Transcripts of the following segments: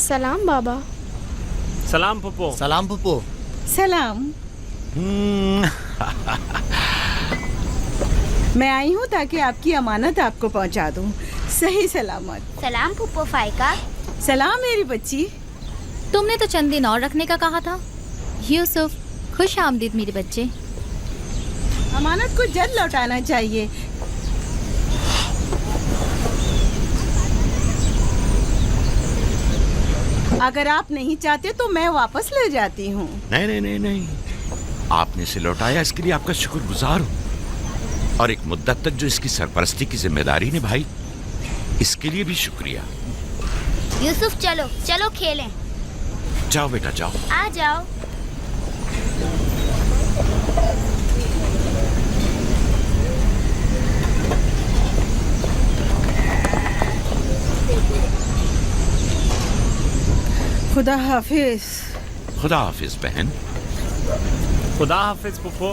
سلام بابا. سلام پھپھو. سلام پھپھو. سلام. میں آئی ہوں تاکہ آپ کی امانت آپ کو پہنچا دوں صحیح سلامت. سلام پھپھو فائقہ. سلام میری بچی. تم نے تو چند دن اور رکھنے کا کہا تھا. یوسف خوش آمدید میرے بچے. امانت کو جلد لوٹانا چاہیے. اگر آپ نہیں چاہتے تو میں واپس لے جاتی ہوں. نہیں, آپ نے اسے لوٹایا اس کے لیے آپ کا شکر گزار ہوں، اور ایک مدت تک جو اس کی سرپرستی کی ذمہ داری نبھائی اس کے لیے بھی شکریہ. یوسف چلو چلو کھیلیں. جاؤ بیٹا جاؤ. آ جاؤ. خدا حافظ. خدا حافظ بہن. خدا حافظ پھپھو.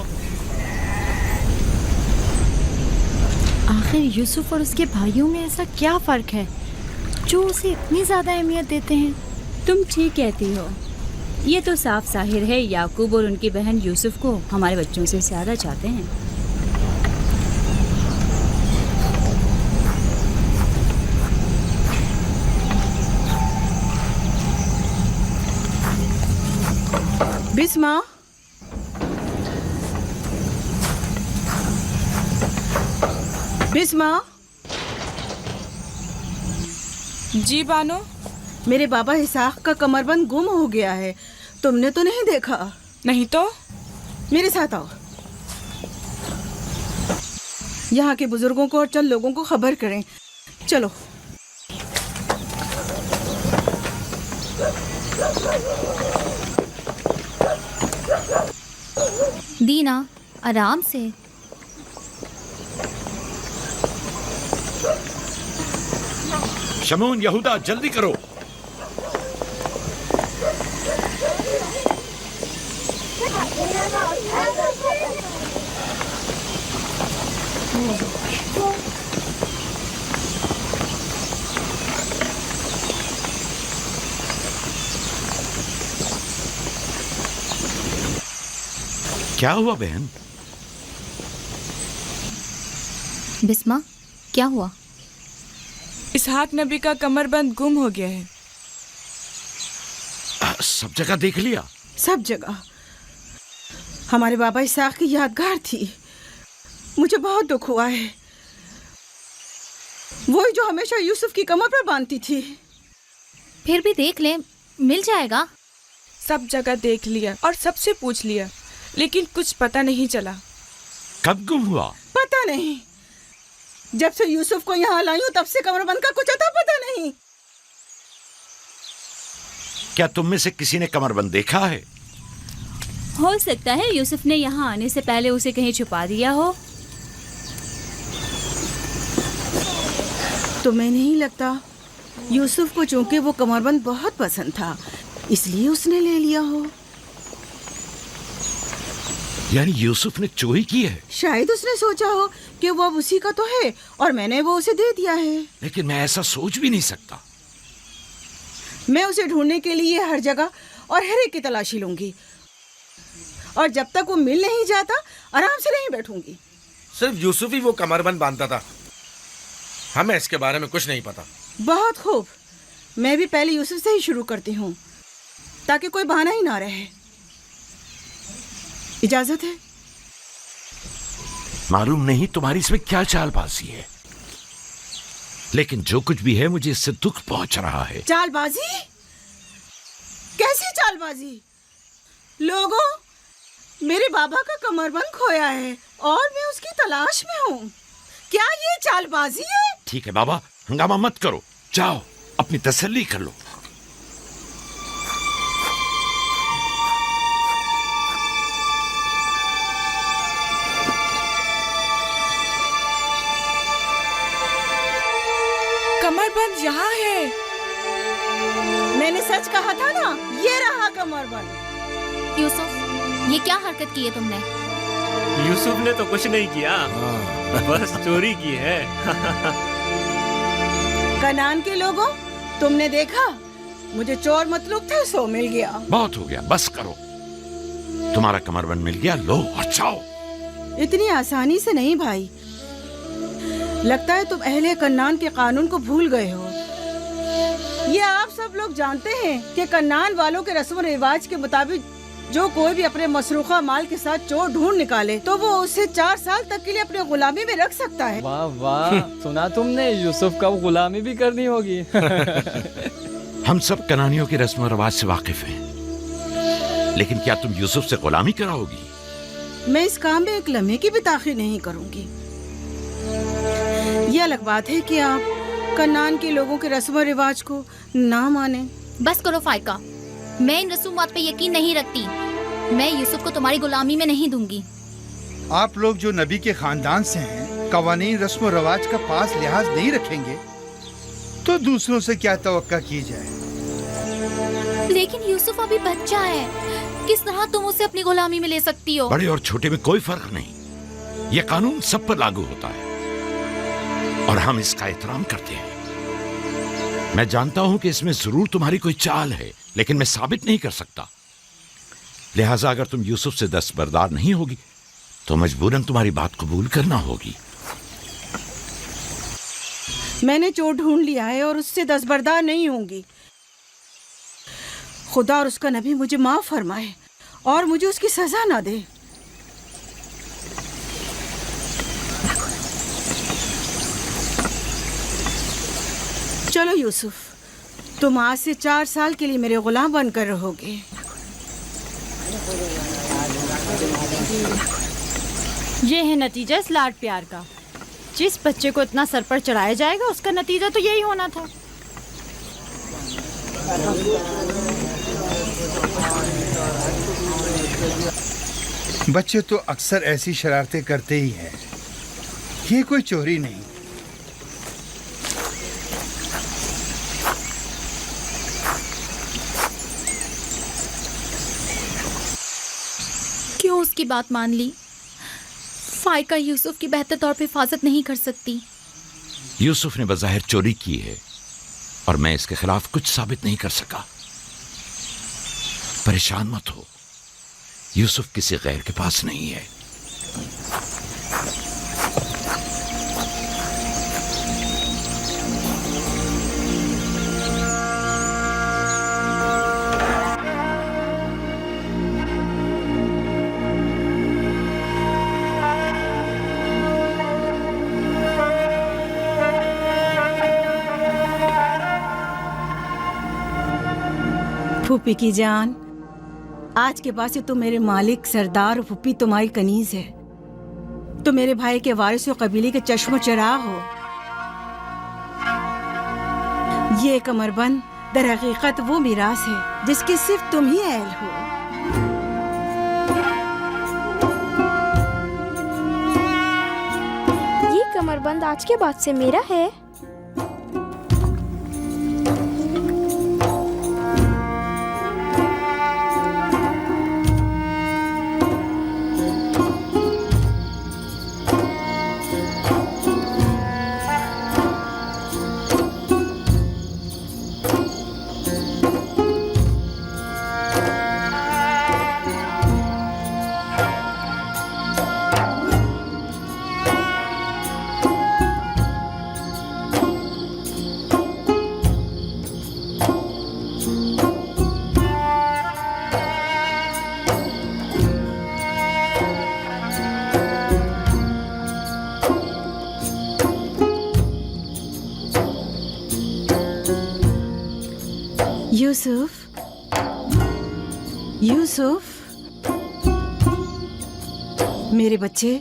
آخر یوسف اور اس کے بھائیوں میں ایسا کیا فرق ہے جو اسے اتنی زیادہ اہمیت دیتے ہیں؟ تم ٹھیک کہتی ہو. یہ تو صاف ظاہر ہے یعقوب اور ان کی بہن یوسف کو ہمارے بچوں سے زیادہ چاہتے ہیں. بسما. بسما. جی بانو. میرے بابا اسحاق کا کمر بند گم ہو گیا ہے. تم نے تو نہیں دیکھا؟ نہیں تو. میرے ساتھ آؤ. یہاں کے بزرگوں کو اور چند لوگوں کو خبر کریں. چلو. دینا آرام سے. شمون یہودا جلدی کرو. کیا ہوا بہن؟ بسما کیا ہوا؟ اسحاق نبی کا کمر بند گم ہو گیا ہے. سب جگہ دیکھ لیا؟ سب جگہ. ہمارے بابا اسحاق کی یادگار تھی. مجھے بہت دکھ ہوا ہے. وہی جو ہمیشہ یوسف کی کمر پر باندھتی تھی. پھر بھی دیکھ لیں، مل جائے گا. سب جگہ دیکھ لیا اور سب سے پوچھ لیا لیکن کچھ پتہ نہیں چلا. کب گم ہوا؟ پتہ نہیں. جب سے یوسف کو یہاں لائی ہوں تب سے کمر بند کا کچھ اتا پتہ نہیں. کیا تم میں سے کسی نے کمر بند دیکھا ہے؟ ہو سکتا ہے یوسف نے یہاں آنے سے پہلے اسے کہیں چھپا دیا ہو. تمہیں نہیں لگتا یوسف کو چونکہ وہ کمر بند بہت پسند تھا اس لیے اس نے لے لیا ہو؟ یعنی یوسف نے چوری کی ہے؟ شاید اس نے سوچا ہو کہ وہ اب اسی کا تو ہے اور میں نے وہ اسے دے دیا ہے. لیکن میں ایسا سوچ بھی نہیں سکتا. میں اسے ڈھونڈنے کے لیے ہر جگہ اور ہر ایک کی تلاشی لوں گی اور جب تک وہ مل نہیں جاتا آرام سے نہیں بیٹھوں گی. صرف یوسف ہی وہ کمر بند باندھتا تھا. ہمیں اس کے بارے میں کچھ نہیں پتا. بہت خوب. میں بھی پہلے یوسف سے ہی شروع کرتی ہوں تاکہ کوئی بہانہ ہی نہ رہے. اجازت ہے؟ معلوم نہیں تمہاری اس میں کیا چال بازی ہے، لیکن جو کچھ بھی ہے مجھے اس سے دکھ پہنچ رہا ہے. چال بازی؟ کیسی چال بازی؟ لوگوں، میرے بابا کا کمر بند کھویا ہے اور میں اس کی تلاش میں ہوں. کیا یہ چال بازی ہے؟ ٹھیک ہے بابا، ہنگامہ مت کرو. جاؤ اپنی تسلی کر لو. کمر بند یہاں ہے. میں نے سچ کہا تھا نا، یہ رہا کمر بند. یوسف یہ کیا حرکت کی ہے تم نے؟ یوسف نے تو کچھ نہیں کیا، بس چوری کی ہے. کنعان کے لوگوں، تم نے دیکھا मुझे चोर मतलूब था, सो मिल गया। बहुत हो गया, बस करो। तुम्हारा कमरबंद मिल गया, लो और जाओ। इतनी आसानी से नहीं भाई, लगता है तुम अहले कन्नान के कानून को भूल गए हो। ये आप सब लोग जानते हैं कि कन्नान वालों के रस्म रिवाज के मुताबिक जो कोई भी अपने मसरूखा माल के साथ चोर ढूंढ निकाले तो वो उसे 4 साल तक के लिए अपने गुलामी में रख सकता है। वाह वाह, सुना तुमने, यूसुफ का गुलामी भी करनी होगी। हम सब कनानियों के रस्म रिवाज से वाकिफ हैं, लेकिन क्या तुम यूसुफ से गुलामी कराओगी? मैं इस काम में एक लम्हे की भी ताखीर नहीं करूंगी। ये अलग बात है कि आप कन्नान के लोगों के रस्म रिवाज को ना माने। बस करो फाइका, मैं इन रसूमात पे यकीन नहीं रखती। मैं यूसुफ को तुम्हारी गुलामी में नहीं दूंगी। आप लोग जो नबी के खानदान से हैं, कवानीन रस्म व रवाज का पास लिहाज नहीं रखेंगे तो दूसरों से क्या तवक्का की जाए। लेकिन यूसुफ अभी बच्चा है, किस तरह तुम उसे अपनी गुलामी में ले सकती हो? बड़े और छोटे में कोई फर्क नहीं, ये कानून सब पर लागू होता है और हम इसका एहतराम करते हैं। मैं जानता हूं कि इसमें जरूर तुम्हारी कोई चाल है, लेकिन मैं साबित नहीं कर सकता। लिहाजा अगर तुम यूसुफ से दस्तबरदार नहीं होगी तो मजबूरन तुम्हारी बात कबूल करना होगी। मैंने चोर ढूंढ लिया है और उससे दस्तबरदार नहीं होंगी। खुदा और उसका नबी मुझे माफ फरमाए और मुझे उसकी सजा ना दे। चलो यूसुफ, तुम आज से 4 साल के लिए मेरे गुलाम बनकर रहोगे। ये है नतीजा इस लाड प्यार का। जिस बच्चे को इतना सर पर चढ़ाया जाएगा उसका नतीजा तो यही होना था। बच्चे तो अक्सर ऐसी शरारतें करते ही हैं, ये कोई चोरी नहीं। क्यों उसकी बात मान ली? फाइका यूसुफ की बेहतर तौर पे हिफाजत नहीं कर सकती। यूसुफ ने बज़ाहिर चोरी की है और मैं इसके खिलाफ कुछ साबित नहीं कर सका। परेशान मत हो, यूसुफ किसी गैर के पास नहीं है। फूफी की जान, आज के बाद से तुम मेरे मालिक सरदार और फूफी तुम्हारी कनीज है। तुम मेरे भाई के वारिस और कबीले के चश्मो चराग हो। ये कमरबंद दर हकीकत वो मिरास है जिसकी सिर्फ तुम ही अहल हो। ये कमरबंद आज के बाद से मेरा है। यूसुफ, यूसुफ, मेरे बच्चे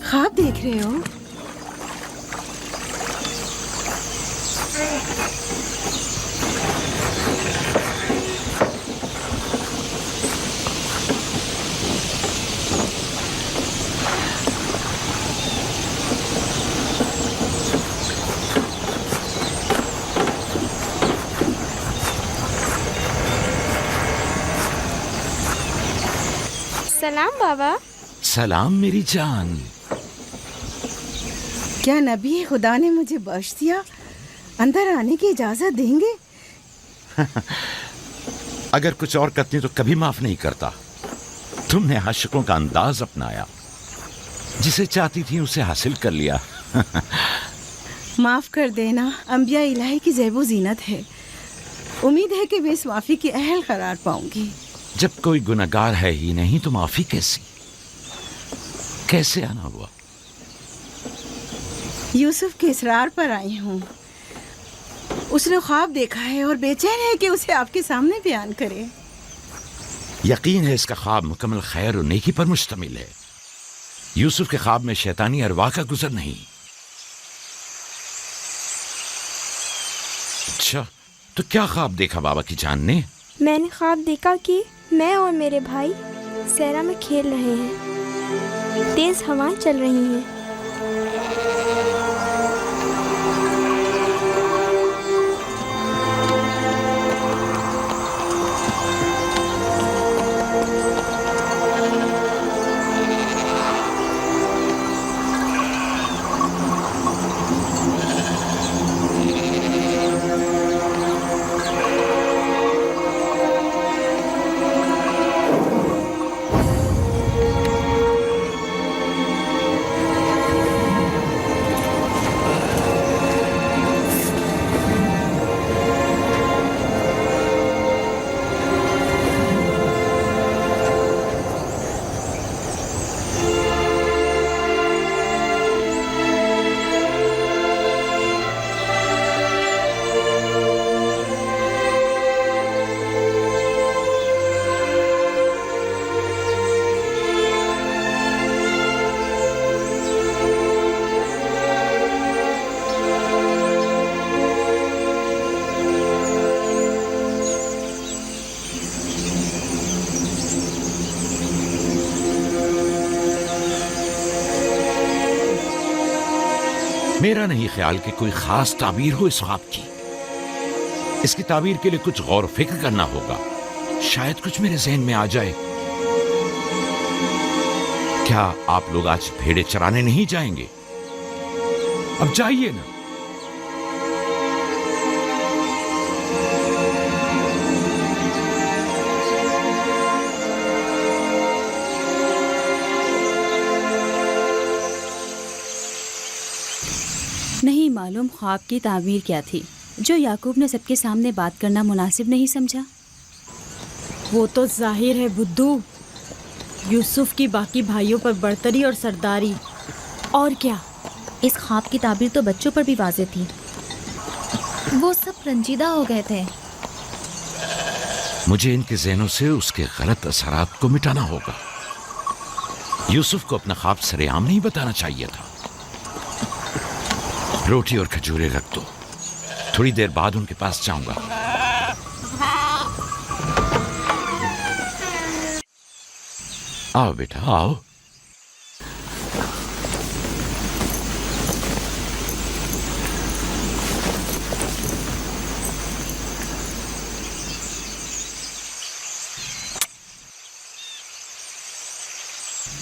ख्वाब देख रहे हो? सलाम बाबा। सलाम मेरी जान। क्या नबी खुदा ने मुझे बख्श दिया? अंदर आने की इजाजत देंगे? अगर कुछ और करती तो कभी माफ नहीं करता। तुमने आशिकों का अंदाज अपनाया, जिसे चाहती थी उसे हासिल कर लिया। माफ कर देना अंबिया इलाही की ज़ैबो जीनत है। उम्मीद है कि मैं इस माफी की अहल करार पाऊंगी। जब कोई गुनहगार है ही नहीं तो माफी कैसी, कैसे आना हुआ? यूसुफ के इसरार पर आई हूँ। उसने ख्वाब देखा है और बेचैन है कि उसे आपके सामने बयान करे। यकीन है इसका ख्वाब मुकम्मल खैर और नेकी पर मुश्तमिल है। यूसुफ के ख्वाब में शैतानी अरवा का गुजर नहीं। अच्छा, तो क्या ख्वाब देखा बाबा की जान ने? मैंने ख्वाब देखा कि मैं और मेरे भाई सहरा में खेल रहे हैं। तेज हवाएं चल रही हैं। मेरा नहीं ख्याल कि कोई खास ताबीर हो इस ख्वाब की। इसकी ताबीर के लिए कुछ गौर फिक्र करना होगा। शायद कुछ मेरे ज़हन में आ जाए। क्या आप लोग आज भेड़े चराने नहीं जाएंगे? अब जाइए ना। नहीं मालूम ख्वाब की ताबीर क्या थी जो याकूब ने सबके सामने बात करना मुनासिब नहीं समझा। वो तो जाहिर है बुद्धू, यूसुफ की बाकी भाइयों पर बढ़तरी और सरदारी। और क्या? इस ख्वाब की ताबीर तो बच्चों पर भी वाज़ेह थी। वो सब रंजीदा हो गए थे। मुझे इनके ज़हनों से उसके गलत असरात को मिटाना होगा। यूसुफ को अपना ख्वाब सरेआम नहीं बताना चाहिए था। रोटी और खजूरें रख दो, थोड़ी देर बाद उनके पास जाऊंगा। आओ बेटा आओ।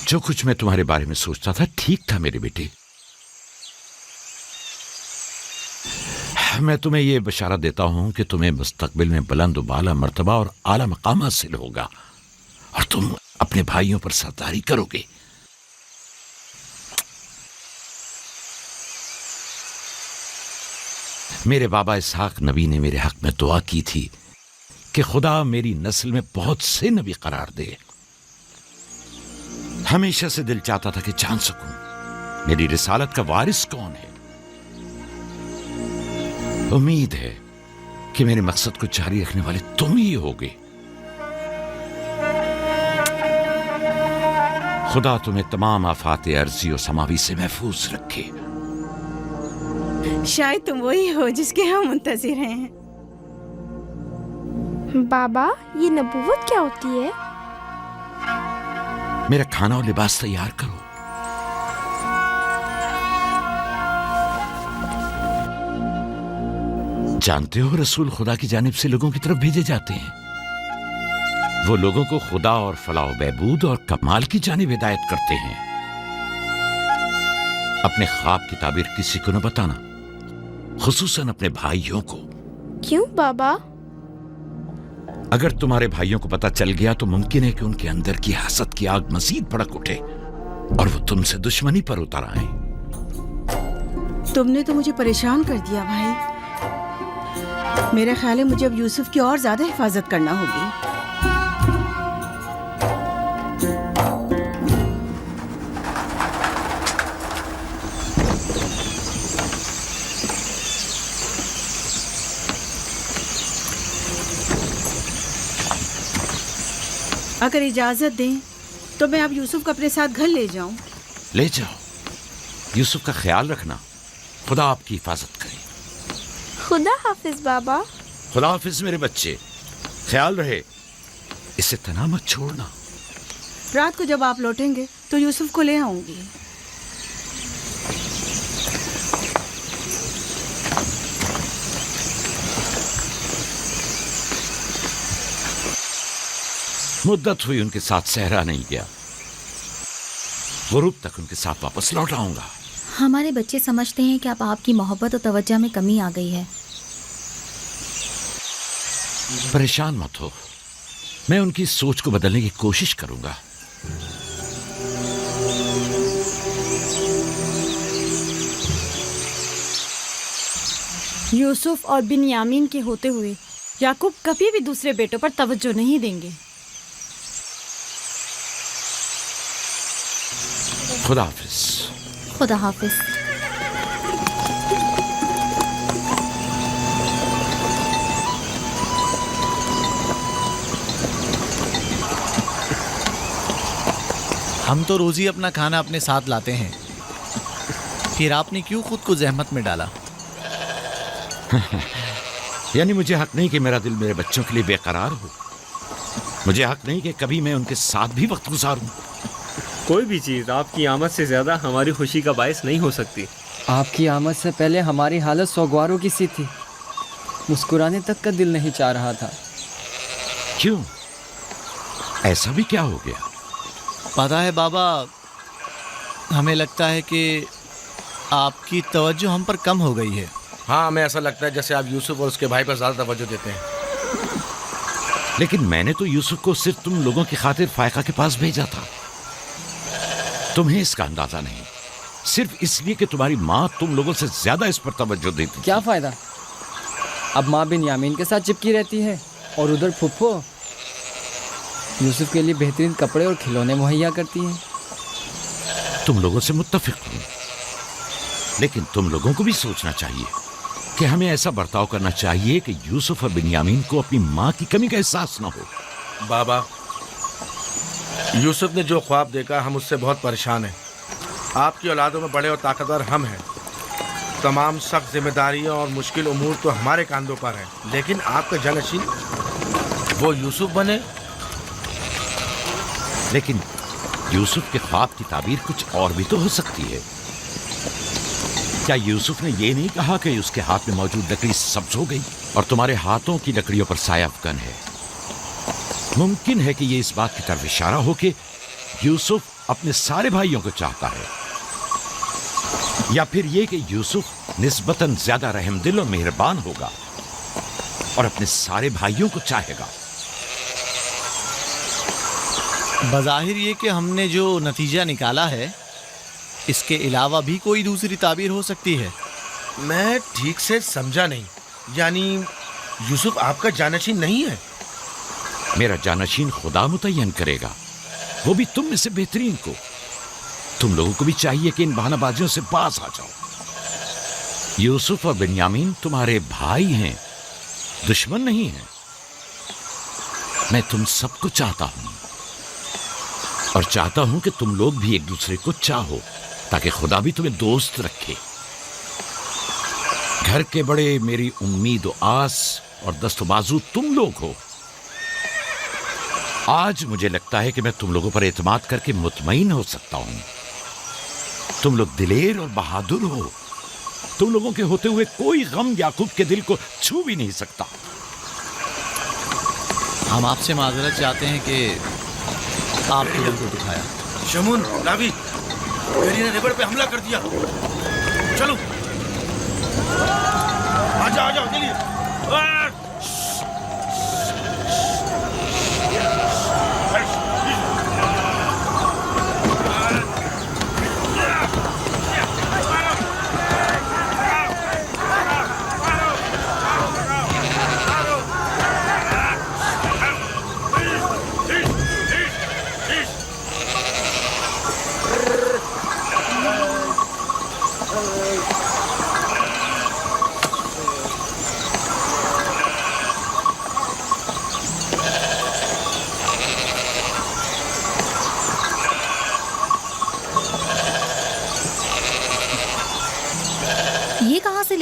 जो कुछ मैं तुम्हारे बारे में सोचता था ठीक था मेरे बेटे। मैं तुम्हें यह बशारत देता हूं कि तुम्हें मुस्तकबिल में बुलंद बाला मर्तबा और आला मकाम हासिल होगा और तुम अपने भाइयों पर सरदारी करोगे। मेरे बाबा इसहाक नबी ने मेरे हक में दुआ की थी कि खुदा मेरी नस्ल में बहुत से नबी करार दे। हमेशा से दिल चाहता था कि जान सकूं मेरी रिसालत का वारिस कौन है। उम्मीद है कि मेरे मकसद को जारी रखने वाले तुम ही होगे। खुदा तुम्हें तमाम आफात अर्जी और समावी से महफूज रखे। शायद तुम वही हो जिसके हम मुंतजिर हैं। बाबा, ये नबूवत क्या होती है? मेरा खाना और लिबास तैयार करो। जानते हो रसूल खुदा की जानिब से लोगों की तरफ भेजे जाते हैं। वो लोगों को खुदा और फलाह बहबूद और कमाल की जानिब हिदायत करते हैं। अपने ख्वाब की ताबीर किसी को न बताना, खुसूसन अपने भाइयों को। क्यों बाबा? अगर तुम्हारे भाइयों को पता चल गया तो मुमकिन है कि उनके अंदर की हसद की आग मजीद भड़क उठे और वो तुमसे दुश्मनी पर उतर आए। तुमने तो मुझे परेशान कर दिया भाई। मेरा ख्याल है मुझे अब यूसुफ की और ज्यादा हिफाजत करना होगी। अगर इजाजत दें तो मैं अब यूसुफ को अपने साथ घर ले जाऊं। ले जाओ, यूसुफ का ख्याल रखना। खुदा आपकी हिफाजत करे। खुदा हाफिज बाबा। खुदा हाफिज मेरे बच्चे, ख्याल रहे, इसे तना मत छोड़ना। रात को जब आप लौटेंगे तो यूसुफ को ले आऊंगी। मुद्दत हुई उनके साथ सहरा नहीं गया, गुरूब तक उनके साथ वापस लौट आऊंगा। हमारे बच्चे समझते हैं कि अब आपकी मोहब्बत और तवज्जो में कमी आ गई है। परेशान मत हो, मैं उनकी सोच को बदलने की कोशिश करूंगा। यूसुफ और बिन्यामीन के होते हुए याकूब कभी भी दूसरे बेटों पर तवज्जो नहीं देंगे। खुदा हाफिज। खुदा हाफिज। हम तो रोज ही अपना खाना अपने साथ लाते हैं, फिर आपने क्यों खुद को जहमत में डाला? यानी मुझे हक नहीं कि मेरा दिल मेरे बच्चों के लिए बेकरार हो। मुझे हक नहीं कि कभी मैं उनके साथ भी वक्त गुजारूं। कोई भी चीज़ आपकी आमद से ज़्यादा हमारी खुशी का बायस नहीं हो सकती। आपकी आमद से पहले हमारी हालत सोगवारों की सी थी, मुस्कुराने तक का दिल नहीं चाह रहा था। क्यों, ऐसा भी क्या हो गया? पता है बाबा, हमें लगता है कि आपकी तवज्जो हम पर कम हो गई है। हाँ, हमें ऐसा लगता है जैसे आप यूसुफ और उसके भाई पर ज्यादा तवज्जो देते हैं। लेकिन मैंने तो यूसुफ को सिर्फ तुम लोगों की खातिर फायका के पास भेजा था। तुम्हें इसका अंदाजा नहीं, सिर्फ इसलिए कि तुम्हारी माँ तुम लोगों से ज्यादा इस पर तवज्जो देती। क्या फायदा, अब माँ बिन्यामीन के साथ चिपकी रहती है और उधर फुफ्फो यूसुफ के लिए बेहतरीन कपड़े और खिलौने मुहैया करती हैं। तुम लोगों से मुत्तफिक हूं, लेकिन तुम लोगों को भी सोचना चाहिए कि हमें ऐसा बर्ताव करना चाहिए कि यूसुफ और बिन्यामीन को अपनी माँ की कमी का एहसास न हो। बाबा, यूसुफ ने जो ख्वाब देखा, हम उससे बहुत परेशान हैं। आपकी औलादों में बड़े और ताकतवर हम हैं। तमाम सख्त जिम्मेदारियां और मुश्किल उमूर तो हमारे कांधों पर हैं, लेकिन आपका जानशीन वो यूसुफ बने। लेकिन यूसुफ के ख्वाब की ताबीर कुछ और भी तो हो सकती है। क्या यूसुफ ने ये नहीं कहा कि उसके हाथ में मौजूद लकड़ी सब्ज हो गई और तुम्हारे हाथों की लकड़ियों पर साया अफगन है? मुमकिन है कि ये इस बात की तरफ इशारा हो कि यूसुफ अपने सारे भाइयों को चाहता है, या फिर ये कि यूसुफ निस्बतन ज्यादा रहमदिल और मेहरबान होगा और अपने सारे भाइयों को चाहेगा। बज़ाहिर ये कि हमने जो नतीजा निकाला है, इसके अलावा भी कोई दूसरी ताबीर हो सकती है। मैं ठीक से समझा नहीं, यानी यूसुफ आपका जानशीन नहीं है? मेरा जानशीन खुदा मुतय्यन करेगा, वो भी तुम में से बेहतरीन को। तुम लोगों को भी चाहिए कि इन बहानाबाजियों से बाज आ जाओ। यूसुफ और बिन्यामीन तुम्हारे भाई हैं, दुश्मन नहीं हैं। मैं तुम सबको चाहता हूं और चाहता हूं कि तुम लोग भी एक दूसरे को चाहो, ताकि खुदा भी तुम्हें दोस्त रखे। घर के बड़े मेरी उम्मीद और आस और दस्तबाजू तुम लोग हो। आज मुझे लगता है कि मैं तुम लोगों पर एतमाद करके मुतमईन हो सकता हूं। तुम लोग दिलेर और बहादुर हो। तुम लोगों के होते हुए कोई गम याकूब के दिल को छू भी नहीं सकता। हम आपसे माजरत चाहते हैं कि आपके दिल को दुखाया। शमून, लावी, मेरी ने रेबड़ पे हमला कर दिया। चलो, आजा आजा, चलिए।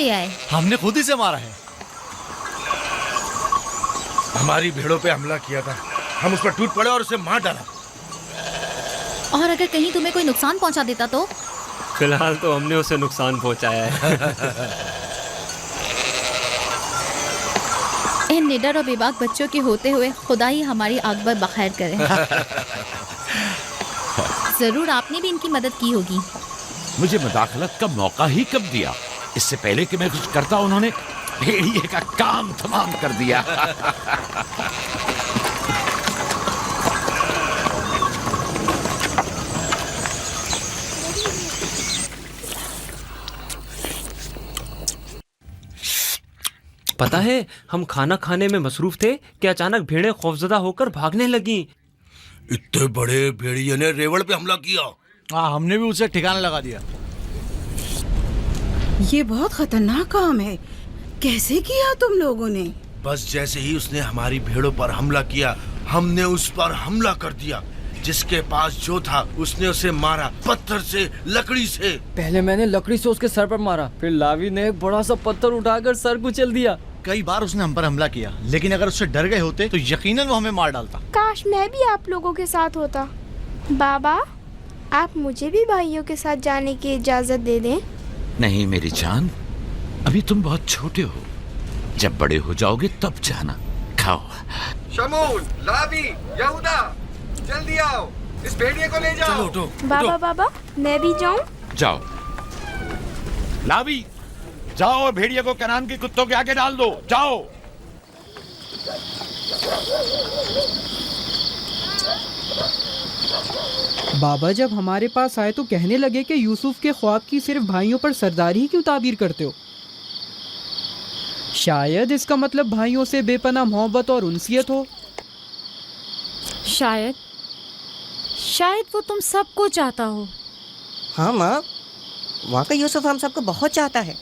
ले आए? हमने खुद ही से मारा है। हमारी भेड़ों पे हमला किया था, हम उस पर टूट पड़े और उसे मार डाला। और अगर कहीं तुम्हें कोई नुकसान पहुंचा देता तो? फिलहाल तो हमने उसे नुकसान पहुंचाया है। इन निडर और बेबाक बच्चों के होते हुए खुदा ही हमारी आकबर बखैर करे। जरूर आपने भी इनकी मदद की होगी। मुझे मुदाखलत का मौका ही कब दिया? इससे पहले कि मैं कुछ करता उन्होंने भेड़िए का काम तमाम कर दिया। पता है, हम खाना खाने में मसरूफ थे कि अचानक भेड़ें खौफजदा होकर भागने लगी। इतने बड़े भेड़िए ने रेवड़ पे हमला किया। हाँ, हमने भी उसे ठिकाना लगा दिया। ये बहुत खतरनाक काम है। कैसे किया तुम लोगों ने? बस जैसे ही उसने हमारी भेड़ों पर हमला किया, हमने उस पर हमला कर दिया। जिसके पास जो था उसने उसे मारा, पत्थर से, लकड़ी से। पहले मैंने लकड़ी से उसके सर पर मारा, फिर लावी ने एक बड़ा सा पत्थर उठाकर सर कुचल दिया। कई बार उसने हम पर हमला किया, लेकिन अगर उससे डर गए होते तो यकीनन वो हमें मार डालता। काश मैं भी आप लोगों के साथ होता। बाबा, आप मुझे भी भाइयों के साथ जाने की इजाजत दे दें। नहीं मेरी जान, अभी तुम बहुत छोटे हो, जब बड़े हो जाओगे तब जाना। खाओ। शमून, लावी, यहूदा, जल्दी आओ, इस भेड़िए को ले जाओ। उठो, बाबा बाबा, मैं भी जाऊं? जाओ। लावी, जाओ और भेड़िए को कनान के कुत्तों के आगे डाल दो। जाओ। बाबा जब हमारे पास आए तो कहने लगे कि यूसुफ के ख्वाब की सिर्फ भाइयों पर सरदारी ही क्यों ताबीर करते हो? शायद इसका मतलब भाइयों से बेपनाह मोहब्बत और उनसियत हो। शायद वो तुम सबको चाहता हो। हाँ माँ, वाकई यूसुफ हम सबको बहुत चाहता है।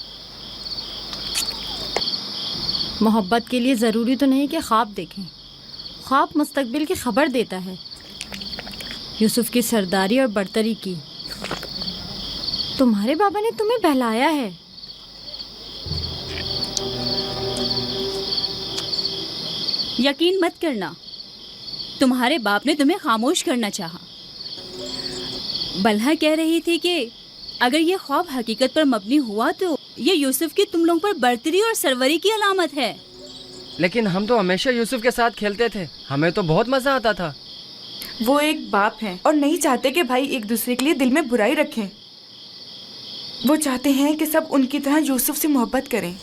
मोहब्बत के लिए ज़रूरी तो नहीं कि ख्वाब देखें। ख्वाब मुस्तकबिल की खबर देता है। यूसुफ की सरदारी और बरतरी की तुम्हारे बाबा ने तुम्हें बहलाया है। यकीन मत करना, तुम्हारे बाप ने तुम्हें खामोश करना चाहा। बल्हा कह रही थी कि अगर ये ख्वाब हकीकत पर मबनी हुआ तो ये यूसुफ की तुम लोगों पर बर्तरी और सरवरी की अलामत है। लेकिन हम तो हमेशा यूसुफ के साथ खेलते थे, हमें तो बहुत मजा आता था। वो एक बाप हैं और नहीं चाहते कि भाई एक दूसरे के लिए दिल में बुराई रखें। वो चाहते हैं कि सब उनकी तरह यूसुफ से मोहब्बत करें।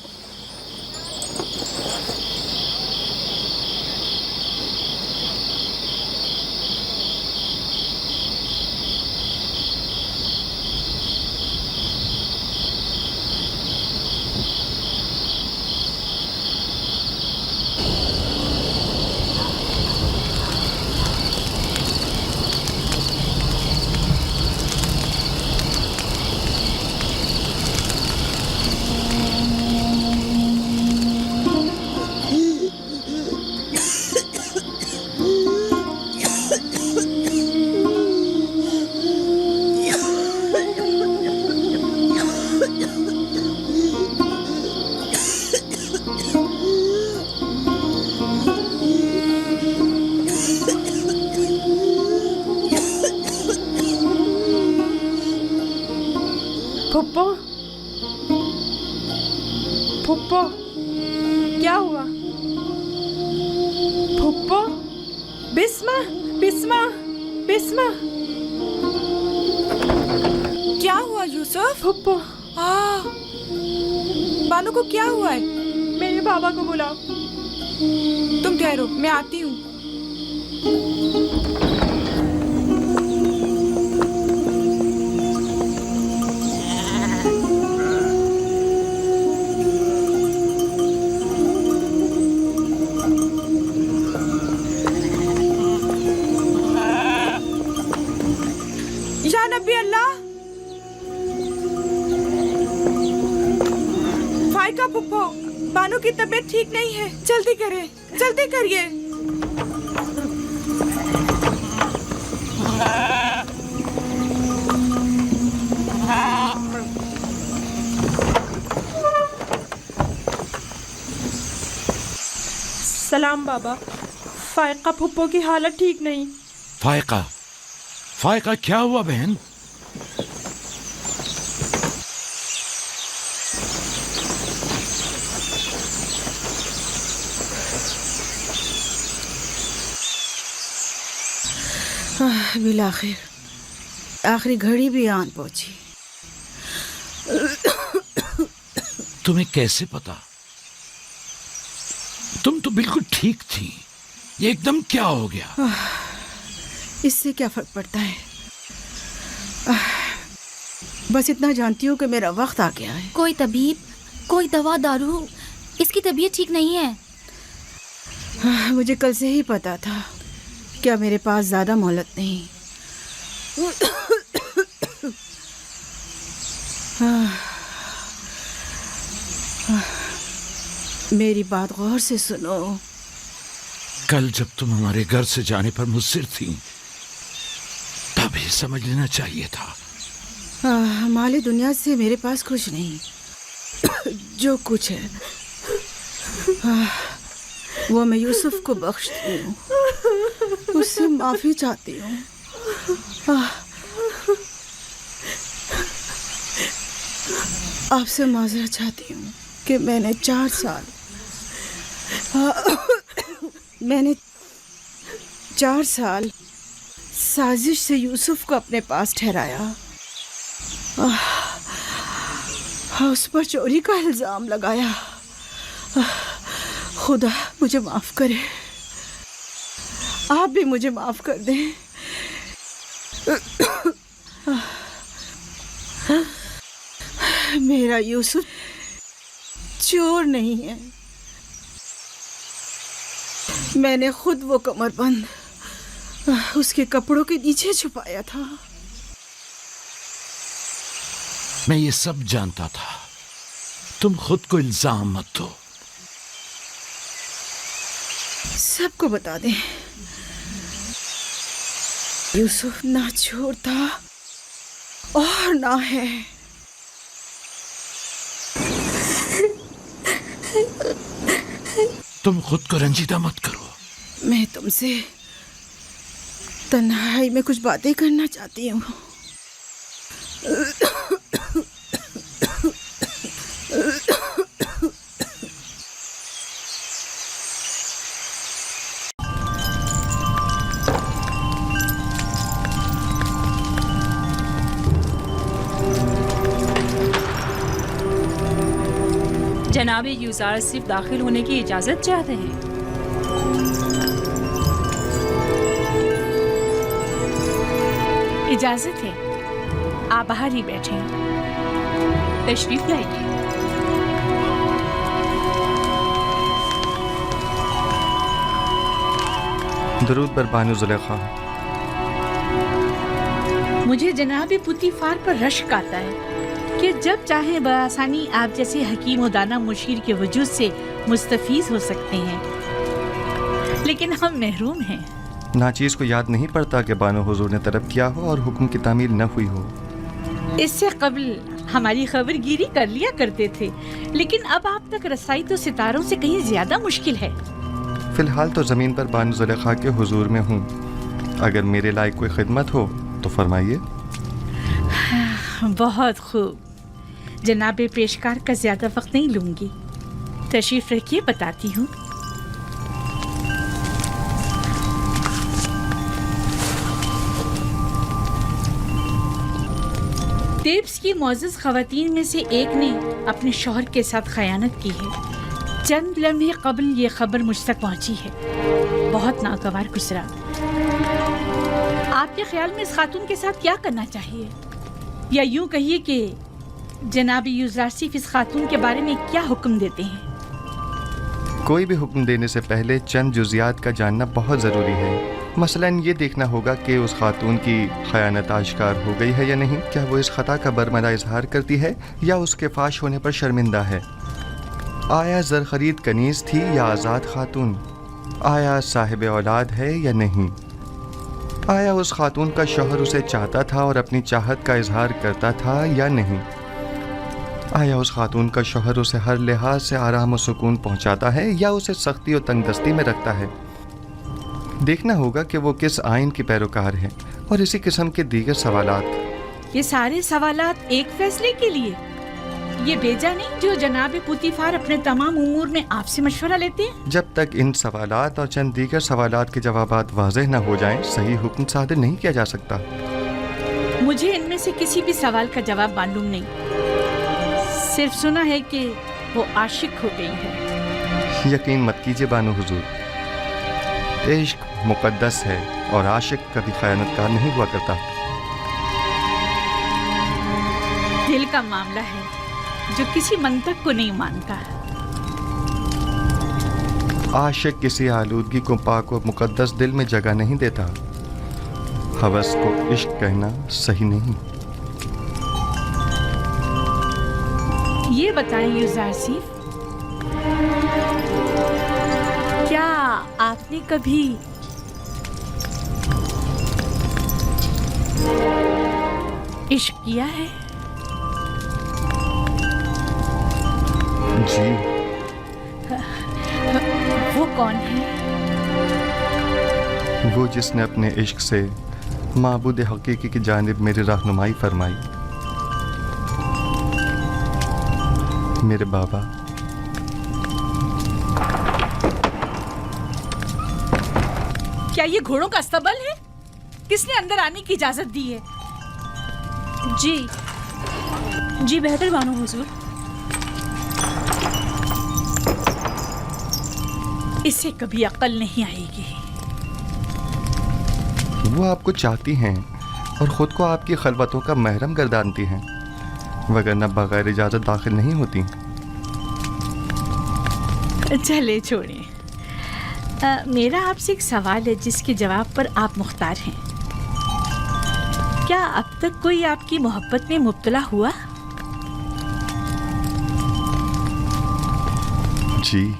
फुप्पो, फुप्पो, क्या हुआ? फुप्पो, बिस्मा, बिस्मा, बिस्मा, क्या हुआ यूसुफ? फुप्पो, बानू को क्या हुआ है? मेरे बाबा को बुलाओ। तुम ठहरो, मैं आती हूँ। नबी अल्लाह, फाइका पुप्पो, बानू की तबीयत ठीक नहीं है, जल्दी करें, जल्दी करिए। सलाम बाबा। फायका फुप्पो की हालत ठीक नहीं। फायका, फायका क्या हुआ बहन? बिल आखिरी घड़ी भी आन पहुंची। तुम्हें कैसे पता? तुम तो बिल्कुल ठीक थी, ये एकदम क्या हो गया? इससे क्या फर्क पड़ता है? बस इतना जानती हूँ कि मेरा वक्त आ गया है। कोई तबीब, कोई दवा दारू, इसकी तबीयत ठीक नहीं है। मुझे कल से ही पता था। क्या मेरे पास ज्यादा मोहलत नहीं? मेरी बात गौर से सुनो। कल जब तुम हमारे घर से जाने पर मुस्सिर थी, तभी समझ लेना चाहिए था। माली दुनिया से मेरे पास कुछ नहीं। जो कुछ है वो मैं यूसुफ को बख्शती हूँ, उससे माफी चाहती हूँ। आपसे माजरत चाहती हूँ कि मैंने 4 साल साजिश से यूसुफ को अपने पास ठहराया, उस पर चोरी का इल्जाम लगाया। खुदा मुझे माफ करे, आप भी मुझे माफ कर दें। मेरा यूसुफ चोर नहीं है। मैंने खुद वो कमरबंद उसके कपड़ों के नीचे छुपाया था। मैं ये सब जानता था। तुम खुद को इल्जाम मत दो। सबको बता दें, यूसुफ ना चोर था और ना है। तुम खुद को रंजीदा मत करो। मैं तुमसे तन्हाई में कुछ बातें करना चाहती हूँ। जनाबे यूज़ार सिर्फ दाखिल होने की इजाज़त चाहते हैं। इजाज़त है, आप बाहर ही बैठे हैं। तशरीफ लाइए। दरूद पर बानो ज़ुलेखा। मुझे जनाब पुतीफार पर रश्क आता है कि जब चाहे बआसानी आप जैसे हकीम व दाना मुशीर के वजूद से मुस्तफीज़ हो सकते हैं, लेकिन हम महरूम हैं। नाचीज़ को याद नहीं पड़ता कि बानो हुजूर ने तलब किया हो और हुक्म की तामील न हुई हो। इससे कबल हमारी खबरगिरी कर लिया करते थे, लेकिन अब आप तक रसाई तो सितारों से कहीं ज़्यादा मुश्किल है। फ़िलहाल तो ज़मीन पर बानो ज़ुलेखा के हुजूर में हूँ। अगर मेरे लायक कोई खिदमत हो तो फरमाइए। बहुत खूब, जनाबे पेशकार का ज़्यादा वक्त नहीं लूँगी। तशरीफ़ रखिए, बताती हूँ। तेब्स की मोअज़्ज़ज़ ख़वातीन में से एक ने अपने शौहर के साथ खयानत की है। चंद लम्हे कबल ये खबर मुझ तक पहुँची है। बहुत नागवार गुजरा। आपके ख्याल में इस खातून के साथ क्या करना चाहिए, या यूँ कहिए कि जनाब यूज़ारसिफ इस खातून के बारे में क्या हुक्म देते हैं? कोई भी हुक्म देने से पहले चंद जुज़ियात का जानना बहुत ज़रूरी है। मसलन ये देखना होगा कि उस खातून की खयानत आश्कार हो गई है या नहीं। क्या वो इस खता का बरमदा इजहार करती है या उसके फाश होने पर शर्मिंदा है? आया ज़र खरीद कनीज़ थी या आज़ाद खातून? आया साहिब औलाद है या नहीं? आया उस खातून का शौहर उसे चाहता था और अपनी चाहत का इजहार करता था या नहीं? آیا اس خاتون کا شوہر اسے ہر لحاظ سے آرام و سکون پہنچاتا ہے یا اسے سختی اور تنگ دستی میں رکھتا ہے؟ دیکھنا ہوگا کہ وہ کس آئین کی پیروکار ہے، اور اسی قسم کے دیگر سوالات۔ یہ سارے سوالات ایک فیصلے کے لیے؟ یہ بیجا نہیں جو جناب پوتیفار اپنے تمام امور میں آپ سے مشورہ لیتے ہیں؟ جب تک ان سوالات اور چند دیگر سوالات کے جوابات واضح نہ ہو جائیں، صحیح حکم صادر نہیں کیا جا سکتا۔ مجھے ان میں سے کسی بھی سوال کا جواب معلوم نہیں، صرف سنا ہے کہ وہ عاشق ہو گئی ہے۔ یقین مت کیجیے بانو حضور، عشق مقدس ہے اور عاشق کبھی خیانت کار نہیں ہوا کرتا۔ دل کا معاملہ ہے جو کسی منطق کو نہیں مانتا۔ عاشق کسی آلودگی کو پاک و مقدس دل میں جگہ نہیں دیتا۔ ہوس کو عشق کہنا صحیح نہیں۔ یہ بتائیں یوزارسیف، کیا آپ نے کبھی عشق کیا ہے؟ جی۔ وہ کون ہے؟ وہ جس نے اپنے عشق سے معبود حقیقی کی جانب میری رہنمائی فرمائی، میرے بابا۔ کیا یہ گھوڑوں کا استبل ہے؟ کس نے اندر آنے کی اجازت دی ہے؟ جی بہتر بانو حضور۔ اسے کبھی عقل نہیں آئے گی۔ وہ آپ کو چاہتی ہیں اور خود کو آپ کی خلوتوں کا محرم گردانتی ہیں، وگرنہ بغیر اجازت داخل نہیں ہوتی۔ چلے چھوڑیں، میرا آپ سے ایک سوال ہے جس کے جواب پر آپ مختار ہیں۔ کیا اب تک کوئی آپ کی محبت میں مبتلا ہوا؟ جی،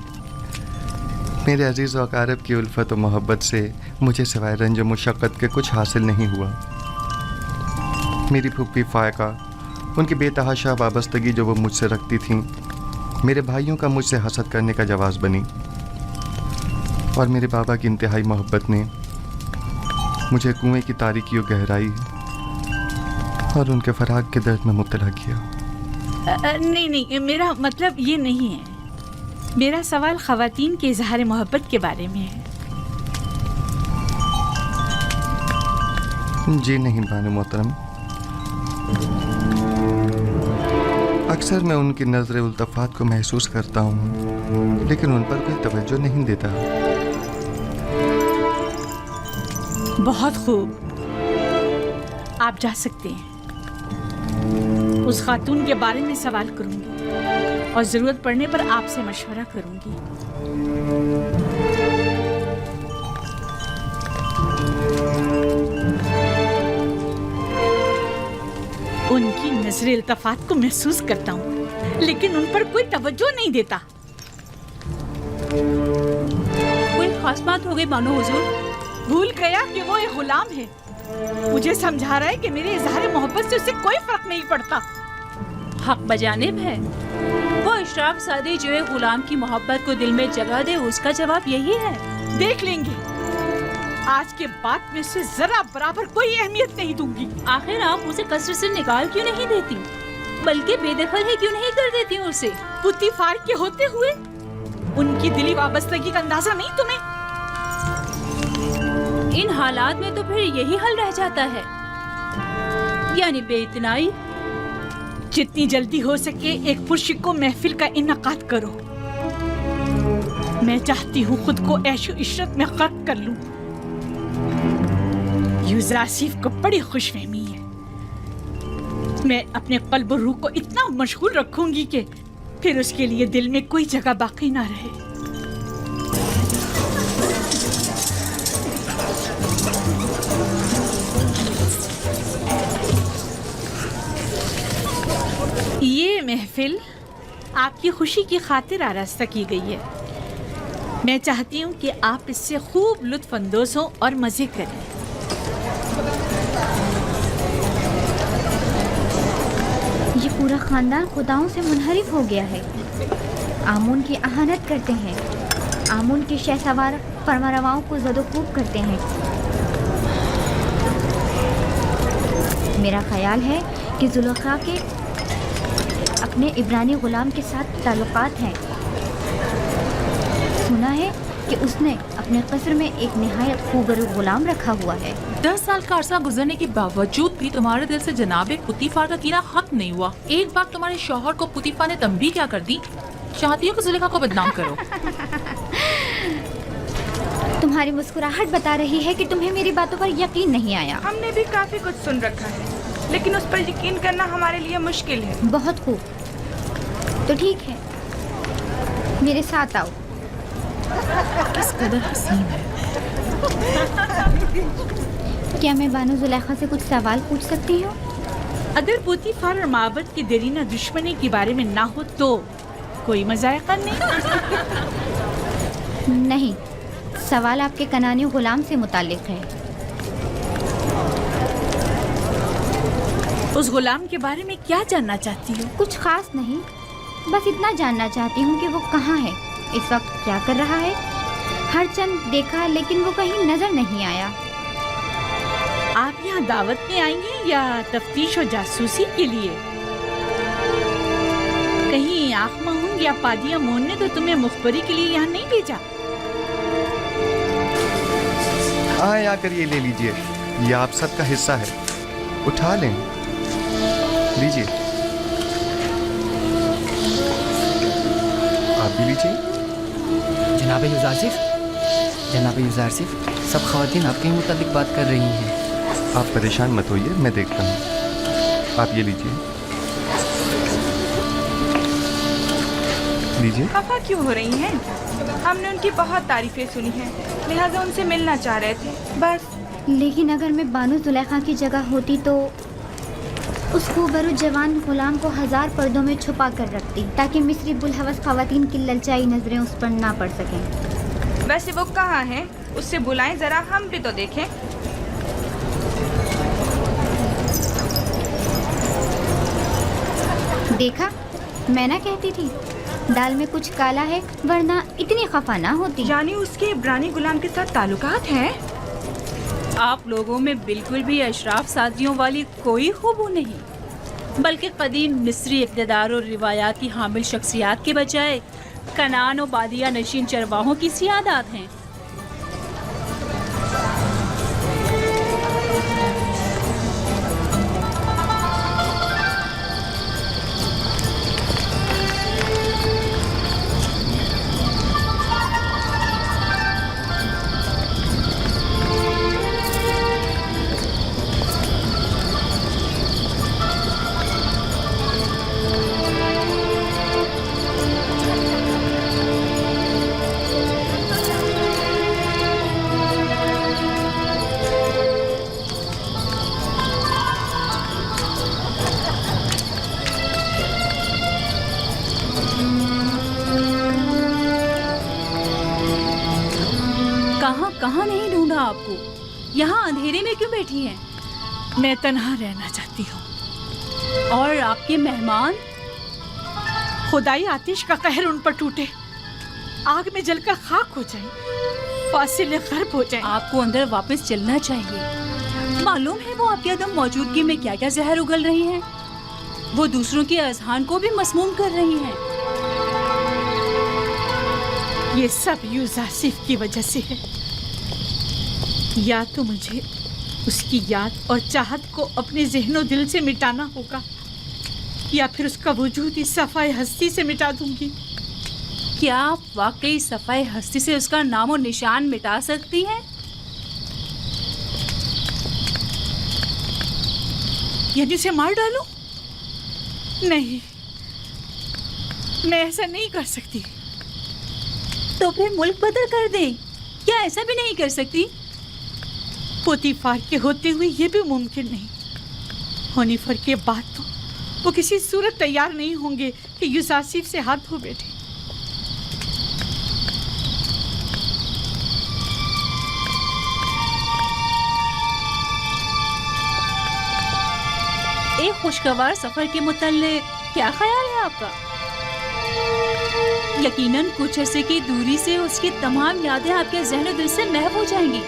میرے عزیز و اقارب کی الفت و محبت سے مجھے سوائے رنج و مشقت کے کچھ حاصل نہیں ہوا۔ میری پھوپھی فائقہ، ان کی بے تحاشا وابستگی جو وہ مجھ سے رکھتی تھیں، میرے بھائیوں کا مجھ سے حسد کرنے کا جواز بنی، اور میرے بابا کی انتہائی محبت نے مجھے کنویں کی تاریکی و گہرائی اور ان کے فراق کے درد میں مبتلا کیا۔ نہیں، میرا مطلب یہ نہیں ہے۔ میرا سوال خواتین کے اظہار محبت کے بارے میں ہے۔ جی نہیں بانو محترم، اکثر میں ان کی نظر التفات کو محسوس کرتا ہوں، لیکن ان پر کوئی توجہ نہیں دیتا۔ بہت خوب، آپ جا سکتے ہیں۔ اس خاتون کے بارے میں سوال کروں گی اور ضرورت پڑنے پر آپ سے مشورہ کروں گی۔ ان کی نظر التفات کو محسوس کرتا ہوں، لیکن ان پر کوئی توجہ نہیں دیتا۔ کوئی خاص بات ہو گئی بانو حضور؟ بھول گیا کہ وہ ایک غلام ہے۔ مجھے سمجھا رہا ہے کہ میرے اظہار محبت سے اسے کوئی فرق نہیں پڑتا۔ حق بجانب ہے۔ وہ اشراق سادی جو ایک غلام کی محبت کو دل میں جگہ دے، اس کا جواب یہی ہے۔ دیکھ لیں گے، آج کے بعد میں اسے ذرا برابر کوئی اہمیت نہیں دوں گی۔ آخر آپ اسے کثرت سے نکال کیوں نہیں دیتی، بلکہ بے دخل ہی کیوں نہیں کر دیتی اسے؟ پوتیفار کے ہوتے ہوئے ان کی دلی وابستگی کا اندازہ نہیں تمہیں؟ ان حالات میں تو پھر یہی حل رہ جاتا ہے، یعنی بے اتنائی۔ جتنی جلدی ہو سکے ایک پرشکو محفل کا انعقاد کرو۔ میں چاہتی ہوں خود کو عیش و عشرت میں غرق کر لوں۔ یوزراسیف کو بڑی خوش فہمی ہے۔ میں اپنے قلب و روح کو اتنا مشغول رکھوں گی کہ پھر اس کے لیے دل میں کوئی جگہ باقی نہ رہے۔ یہ محفل آپ کی خوشی کی خاطر آراستہ کی گئی ہے۔ میں چاہتی ہوں کہ آپ اس سے خوب لطف اندوز ہوں اور مزے کریں۔ یہ पूरा खानदान खुदाओं से मुनहरिफ हो गया है। आमून की अहानत करते हैं, आमून के शहसवार फरमारवाओं को ज़दोकूब करते हैं। मेरा ख्याल है कि जुलेखा के अपने इब्रानी गुलाम के साथ ताल्लुकात हैं। सुना है कि उसने अपने कस्र में एक निहायत खूबरू गुलाम रखा हुआ है। 10 साल का अरसा गुजरने के बावजूद भी तुम्हारे दिल से जनाब पुतीफार का कीना खत्म नहीं हुआ। एक बार तुम्हारे शौहर को पुतीफार ने तंबीह क्या कर दी? चाहती हो कि जुलेखा को बदनाम करो? तुम्हारी मुस्कुराहट बता रही है कि तुम्हें मेरी बातों पर यकीन नहीं आया। हमने भी काफी कुछ सुन रखा है, लेकिन उस पर यकीन करना हमारे लिए मुश्किल है। बहुत खूब, तो ठीक है, मेरे साथ आओ। किस कदर हसीन है। क्या मैं बानो जुलेखा से कुछ सवाल पूछ सकती हूँ? अगर पुतीफार और माबद की देरीना दुश्मनी के बारे में ना हो तो कोई मजाक नहीं। नहीं, सवाल आपके कनानी गुलाम से मुतालिक है। उस गुलाम के बारे में क्या जानना चाहती हो? कुछ खास नहीं, बस इतना जानना चाहती हूँ कि वो कहाँ है, इस वक्त क्या कर रहा है। हर चंद देखा लेकिन वो कहीं नजर नहीं आया। आप यहाँ दावत में आई हैं या तफ्तीश और जासूसी के लिए? कहीं आँख महूंग या पादिया मोन ने तो तुम्हें मुखबरी के लिए यहाँ नहीं भेजा? आए आकर ये ले लीजिए, ये आप सबका हिस्सा है, उठा लें, लीजिए। आप भी लीजिए। जनाब यूज़ारसिफ, जनाब यूज़ारसिफ, सब ख़वातीन आपके मुताबिक बात कर रही हैं। आप परेशान मत होइए, मैं देखता हूँ। आप ये लीजिए, लीजिए। खफा क्यों हो रही हैं? हमने उनकी बहुत तारीफें सुनी हैं, लिहाजा उनसे मिलना चाह रहे थे, बस। लेकिन अगर मैं बानो जुलेखा की जगह होती तो उस खूबरू जवान गुलाम को 1000 पर्दों में छुपा कर रखती, ताकि मिस्री बुलहवस ख़वातीन की ललचाई नजरें उस पर ना पड़ सकें। वैसे वो कहाँ है? उससे बुलाएं जरा, हम भी तो देखें। देखा, मैं ना कहती थी दाल में कुछ काला है, वरना इतनी खफा ना होती। यानी उसके इब्रानी गुलाम के साथ ताल्लुकात हैं? आप लोगों में बिल्कुल भी अशराफ सादियों वाली कोई खूबू नहीं, बल्कि कदीम मिस्री इक़्तिदार और रिवायाती हामिल शख्सियात के बजाय कनान और बादिया नशीन चरवाहों की सियादत हैं। कहाँ नहीं ढूंढा आपको? यहाँ अंधेरे में क्यों बैठी हैं? मैं तन्हा रहना चाहती हूँ। और आपके मेहमान? खुदाई आतिश का कहर उन पर टूटे, आग में जलकर खाक हो जाए, फासिले गर्ब हो जाए। आपको अंदर वापस चलना चाहिए। मालूम है वो आपकी अदम मौजूदगी में क्या क्या जहर उगल रही हैं। वो दूसरों के अज़हान को भी मसमूम कर रही हैं। ये सब यूज़ासिफ की वजह से है। या तो मुझे उसकी याद और चाहत को अपने ज़हनो दिल से मिटाना होगा, या फिर उसका वजूद ही सफ़ाए हस्ती से मिटा दूंगी। क्या आप वाकई सफ़ाए हस्ती से उसका नामो निशान मिटा सकती हैं? यानी उसे मार डालूं? नहीं, मैं ऐसा नहीं कर सकती। तो फिर मुल्क बदल कर दें। क्या ऐसा भी नहीं कर सकती? पोतीफार के होते हुए ये भी मुमकिन नहीं। होनीफर के बाद तो वो किसी सूरत तैयार नहीं होंगे कि यूसासिफ से हाथ धो बैठे। ایک خوشگوار سفر کے متعلق کیا خیال ہے آپ کا؟ یقیناً کچھ عرصے کی دوری سے اس کی تمام یادیں آپ کے ذہن و دل سے محو ہو جائیں گی۔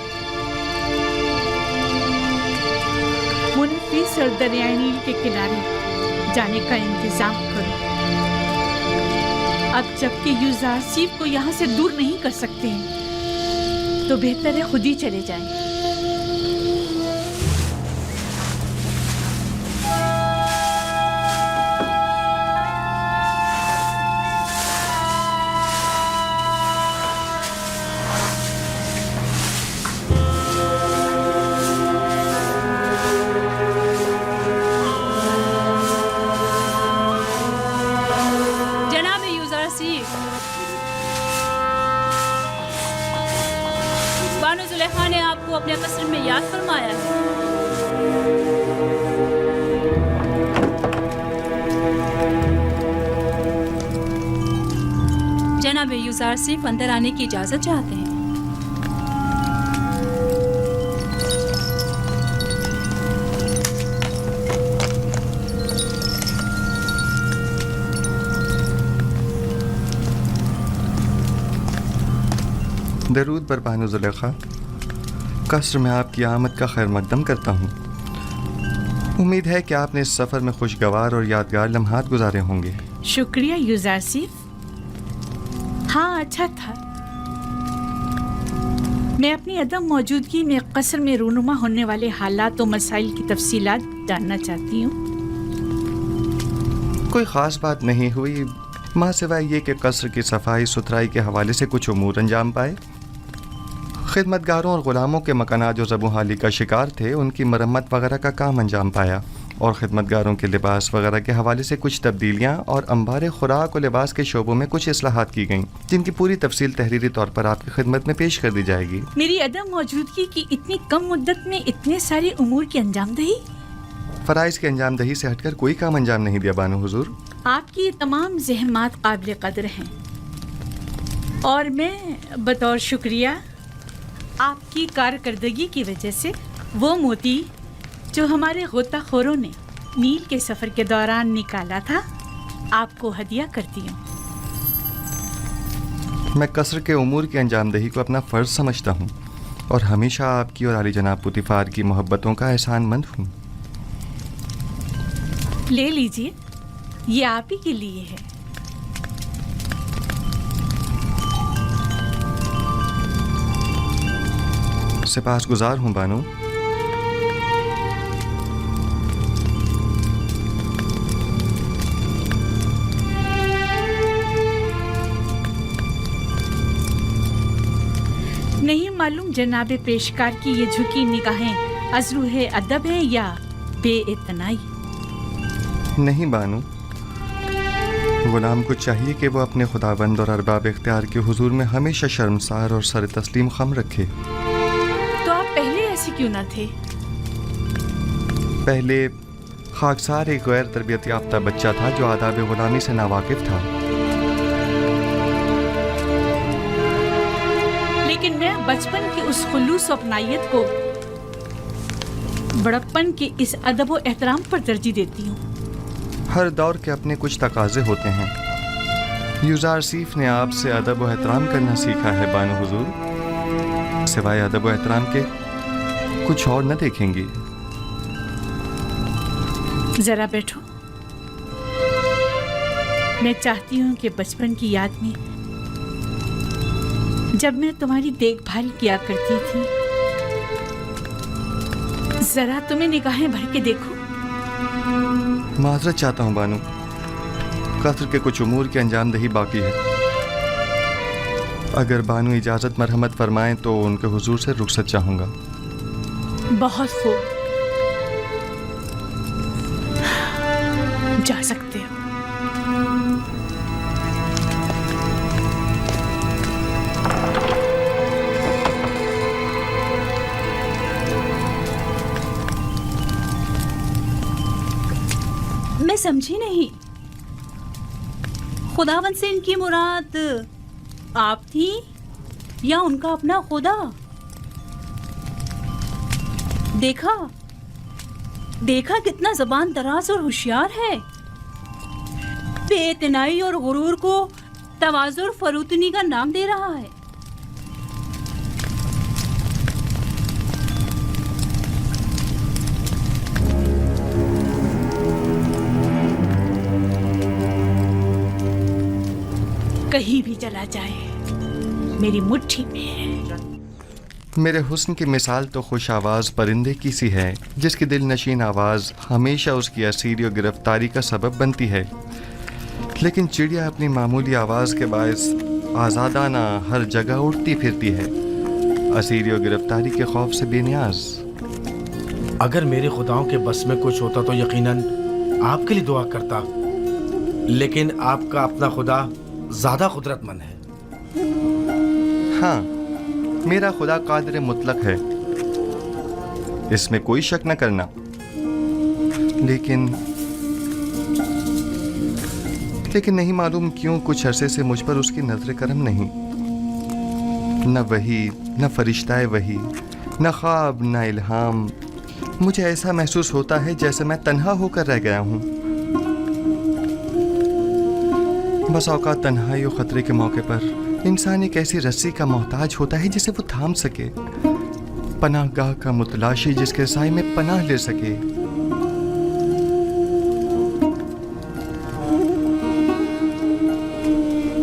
منفس اور دریائے نیل کے کنارے جانے کا انتظام کرو۔ اب جبکہ یوزارسیف کو یہاں سے دور نہیں کر سکتے ہیں تو بہتر ہے خود ہی چلے جائیں۔ بانو زلیخا نے آپ کو اپنے قصر میں یاد فرمایا ہے۔ جناب یوزارسیف اندر آنے کی اجازت چاہتے ہیں۔ درود بر بانو زلیخا، قصر میں آپ کی آمد کا خیر مقدم کرتا ہوں۔ امید ہے کہ آپ نے اس سفر میں خوشگوار اور یادگار لمحات گزارے ہوں گے۔ شکریہ یوزارسیف، ہاں اچھا تھا۔ میں اپنی عدم موجودگی میں قصر میں رونما ہونے والے حالات و مسائل کی تفصیلات جاننا چاہتی ہوں۔ کوئی خاص بات نہیں ہوئی، ماں سوائے یہ کہ قصر کی صفائی ستھرائی کے حوالے سے کچھ امور انجام پائے۔ خدمتگاروں اور غلاموں کے مکانات جو زبوں حالی کا شکار تھے ان کی مرمت وغیرہ کا کام انجام پایا، اور خدمتگاروں کے لباس وغیرہ کے حوالے سے کچھ تبدیلیاں اور انبار خوراک و لباس کے شعبوں میں کچھ اصلاحات کی گئیں، جن کی پوری تفصیل تحریری طور پر آپ کی خدمت میں پیش کر دی جائے گی۔ میری عدم موجودگی کی اتنی کم مدت میں اتنے سارے امور کی انجام دہی؟ فرائض کی انجام دہی سے ہٹ کر کوئی کام انجام نہیں دیا بانو حضور۔ آپ کی تمام زحمات قابل قدر ہیں، اور میں بطور شکریہ آپ کی کارکردگی کی وجہ سے وہ موتی جو ہمارے غوطہ خوروں نے نیل کے سفر کے دوران نکالا تھا آپ کو ہدیہ کرتی ہوں۔ میں قصر کے امور کی انجام دہی کو اپنا فرض سمجھتا ہوں، اور ہمیشہ آپ کی اور عالی جناب پوتیفار کی محبتوں کا احسان مند ہوں۔ لے لیجیے، یہ آپ ہی کے لیے ہے۔ سپاس گزار ہوں بانو۔ نہیں معلوم جناب پیشکار کی یہ جھکی نگاہیں از روح ادب ہیں یا بے اعتنائی؟ نہیں بانو، غلام کو چاہیے کہ وہ اپنے خداوند اور ارباب اختیار کے حضور میں ہمیشہ شرمسار اور سر تسلیم خم رکھے۔ تو آپ پہلے ایسے کیوں نہ تھے؟ پہلے خاکسار ایک غیر تربیت یافتہ بچہ تھا جو آداب غلامی سے ناواقف تھا۔ لیکن میں بچپن کی اس خلوص و اپنائیت کو بڑپن کے اس ادب و احترام پر ترجیح دیتی ہوں۔ ہر دور کے اپنے کچھ تقاضے ہوتے ہیں۔ یوزارسیف نے آپ سے ادب و احترام کرنا سیکھا ہے بانو حضور، سوائے ادب و احترام کے کچھ اور نہ دیکھیں گی۔ ذرا بیٹھو، میں چاہتی ہوں کہ بچپن کی یاد میں جب میں تمہاری دیکھ بھال کیا کرتی تھی، ذرا تمہیں نگاہیں بھر کے دیکھو۔ معذرت چاہتا ہوں بانو، قصر کے کچھ امور کی انجام دہی باقی ہے۔ اگر بانو اجازت مرحمت فرمائیں تو ان کے حضور سے رخصت چاہوں گا۔ بہت خوب، جا سکتے ہو۔ میں سمجھی نہیں، خداوند سے ان کی مراد آپ تھی یا ان کا اپنا خدا؟ دیکھا، देखा कितना जबान दराज और होशियार है। बेइतनाई और गुरूर को तवाज़ु और फरूतनी का नाम दे रहा है। कहीं भी चला जाए मेरी मुट्ठी में है। मेरे हुस्न की मिसाल तो खुश आवाज़ परिंदे की सी है, जिसकी दिल नशीन आवाज़ हमेशा उसकी असीरी और गिरफ्तारी का सबब बनती है। लेकिन चिड़िया अपनी मामूली आवाज़ के बायस आज़ादाना हर जगह उड़ती फिरती है, असीरी और गिरफ्तारी के खौफ से बेनियाज। अगर मेरे खुदाओं के बस में कुछ होता तो यकीनन आपके लिए दुआ करता, लेकिन आपका अपना खुदा ज़्यादा कुदरतमंद है। हाँ, मेरा खुदा कादिर मुतलक है, इसमें कोई शक न करना। लेकिन नहीं मालूम क्यों कुछ अरसे से मुझ पर उसकी नजर करम नहीं। न वही, न फरिश्ताए वही, न ख्वाब, न इल्हाम। मुझे ऐसा महसूस होता है जैसे मैं तन्हा होकर रह गया हूँ। बस औकात तन्हाई और खतरे के मौके पर इंसान एक ऐसी रस्सी का मोहताज होता है जिसे वो थाम सके, पनाहगाह का मुतलाशी जिसके साए में पनाह ले सके।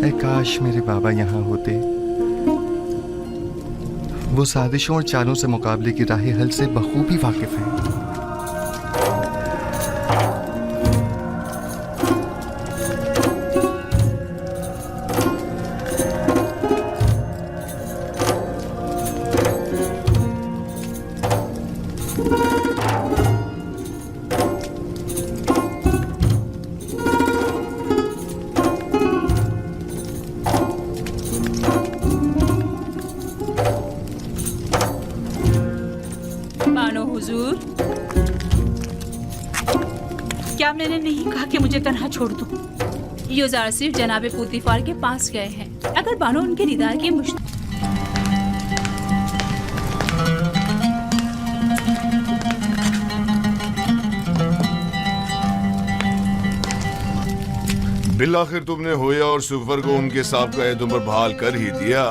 ऐ काश मेरे बाबा यहाँ होते, वो साजिशों और चालों से मुकाबले की राह हल से बखूबी वाकिफ हैं। क्या मैंने नहीं कहा कि मुझे तन्हा छोड़ दो? युज़ार सिर्फ जनाबे पुतीफार के पास गए हैं। अगर बानो उनके दीदार की बिलाखिर तुमने होया और सुफर को उनके साहब का एदम पर बहाल कर ही दिया।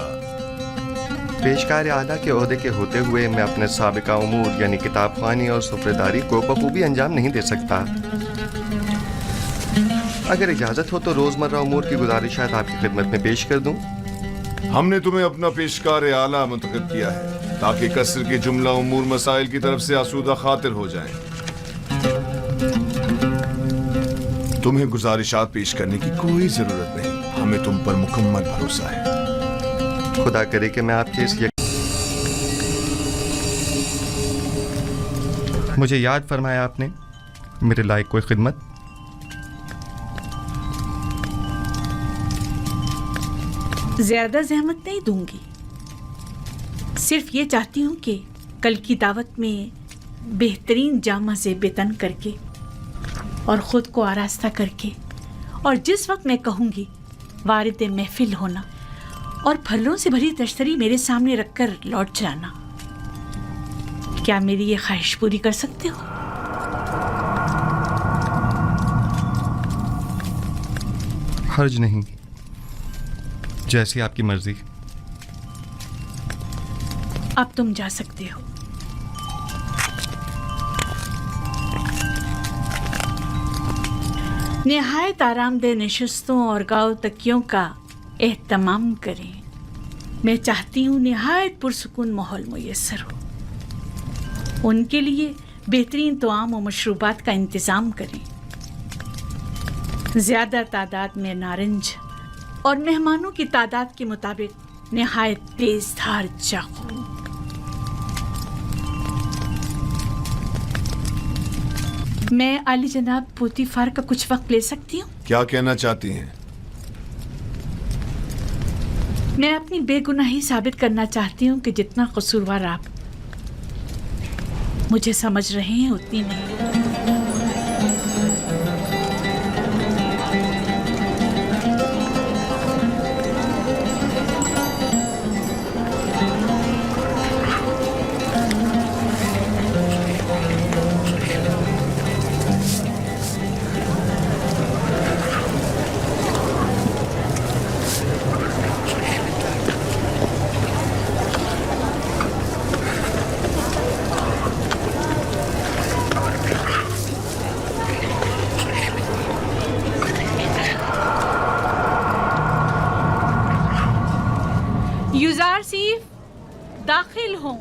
पेशकार आला के ओहदे के होते हुए मैं अपने साबिका उमूर यानी किताब ख़्वानी और सुफरेदारी को बखूबी अंजाम नहीं दे सकता। अगर इजाज़त हो तो रोज़मर्रा उमूर की गुजारिशात आपकी खिदमत में पेश कर दूं। हमने तुम्हें अपना पेशकार आला मुंतखब किया है ताकि कसर के जुमला उमूर मसाइल की तरफ से आसूदा खातिर हो जाएं। तुम्हें गुजारिशात पेश करने की कोई जरूरत नहीं, हमें तुम पर मुकम्मल भरोसा है। खुदा करे कि मैं आपके इस मुझे याद फरमाया आपने मेरे लायक कोई खिदमत। ज्यादा जहमत नहीं दूंगी, सिर्फ ये चाहती हूँ कि कल की दावत में बेहतरीन जामा से बेतन करके और ख़ुद को आरास्ता करके और जिस वक्त मैं कहूँगी वारिद महफिल होना और फलों से भरी तश्तरी मेरे सामने रखकर लौट जाना। क्या मेरी ये ख्वाहिश पूरी कर सकते हो? हर्ज नहीं, जैसी आपकी मर्जी। अब तुम जा सकते हो। निहायत आरामदेह नशिस्तों और गाँव तकियों का एहतमाम करें। मैं चाहती हूँ निहायत पुरसुकून माहौल मुयस्सर हो। उनके लिए बेहतरीन तआम और मशरूबात का इंतज़ाम करें। ज़्यादा तादाद में नारंज और मेहमानों की तादाद के मुताबिक निहायत तेज धार चाकू। मैं आली जनाब पोतीफार का कुछ वक्त ले सकती हूँ? क्या कहना चाहती हैं? मैं अपनी बेगुनाही साबित करना चाहती हूँ कि जितना कसूरवार आप मुझे समझ रहे हैं उतनी नहीं। दाखिल हों।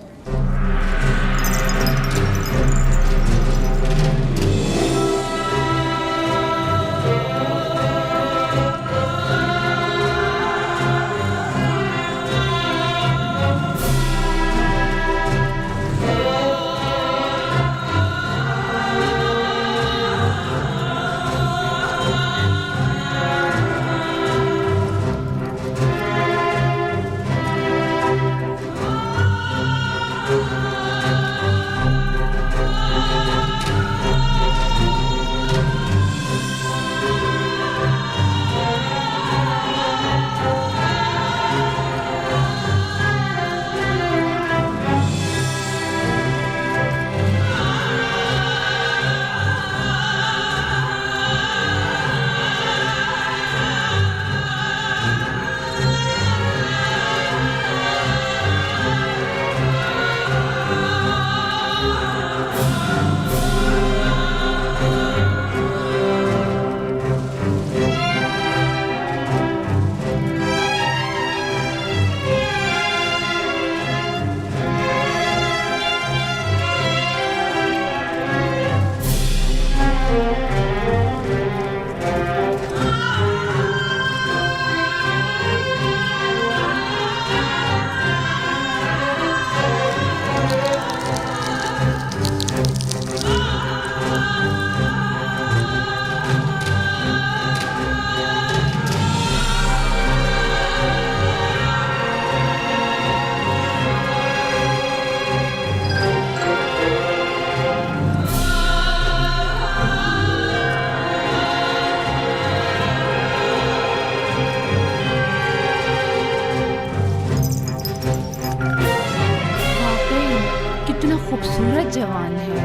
खूबसूरत जवान है।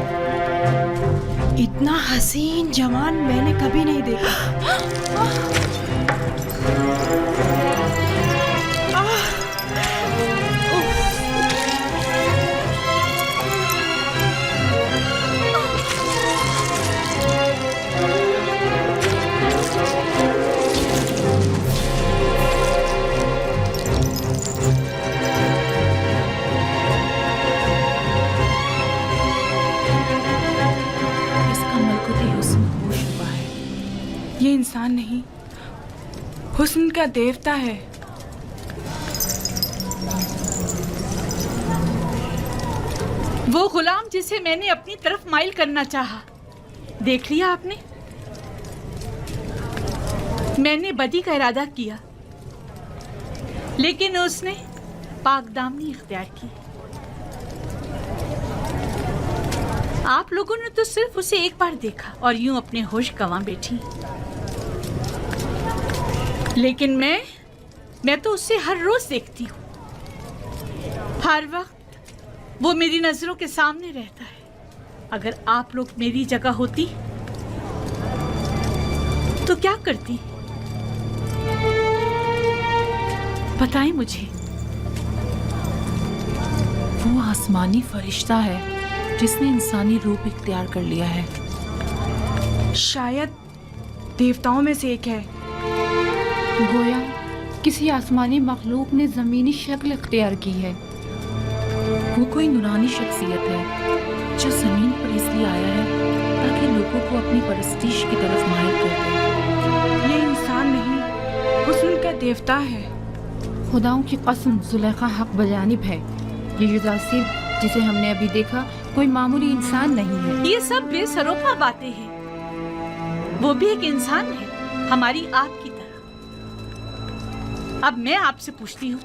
इतना हसीन जवान मैंने कभी नहीं देखा। ये इंसान नहीं, हुस्न का देवता है। वो गुलाम जिसे मैंने अपनी तरफ माइल करना चाहा, देख लिया आपने? मैंने बदी का इरादा किया, लेकिन उसने पाकदामनी इख्तियार की। आप लोगों ने तो सिर्फ उसे एक बार देखा और यूं अपने होश गंवा बैठी, लेकिन मैं तो उसे हर रोज देखती हूँ। हर वक्त वो मेरी नजरों के सामने रहता है। अगर आप लोग मेरी जगह होती तो क्या करती? बताएं मुझे। वो आसमानी फरिश्ता है जिसने इंसानी रूप इख्तियार कर लिया है। शायद देवताओं में से एक है। गोया किसी आसमानी मखलूक ने ज़मीनी शक्ल इख्तियार की है। वो कोई नूरानी शख्सियत है जो ज़मीन पर इसलिए आया है ताकि लोगों को अपनी परस्तिश की तरफ माहिर कर दे। ये इंसान नहीं, हुस्न का देवता है। खुदाओं की कसम, जुलेखा हक बजानिब है। ये युदासिर जिसे हमने अभी देखा कोई मामूली इंसान नहीं है। ये सब बेसरोपा बातें हैं। वो भी एक इंसान है, हमारी आपकी तरह। अब मैं आपसे पूछती हूँ,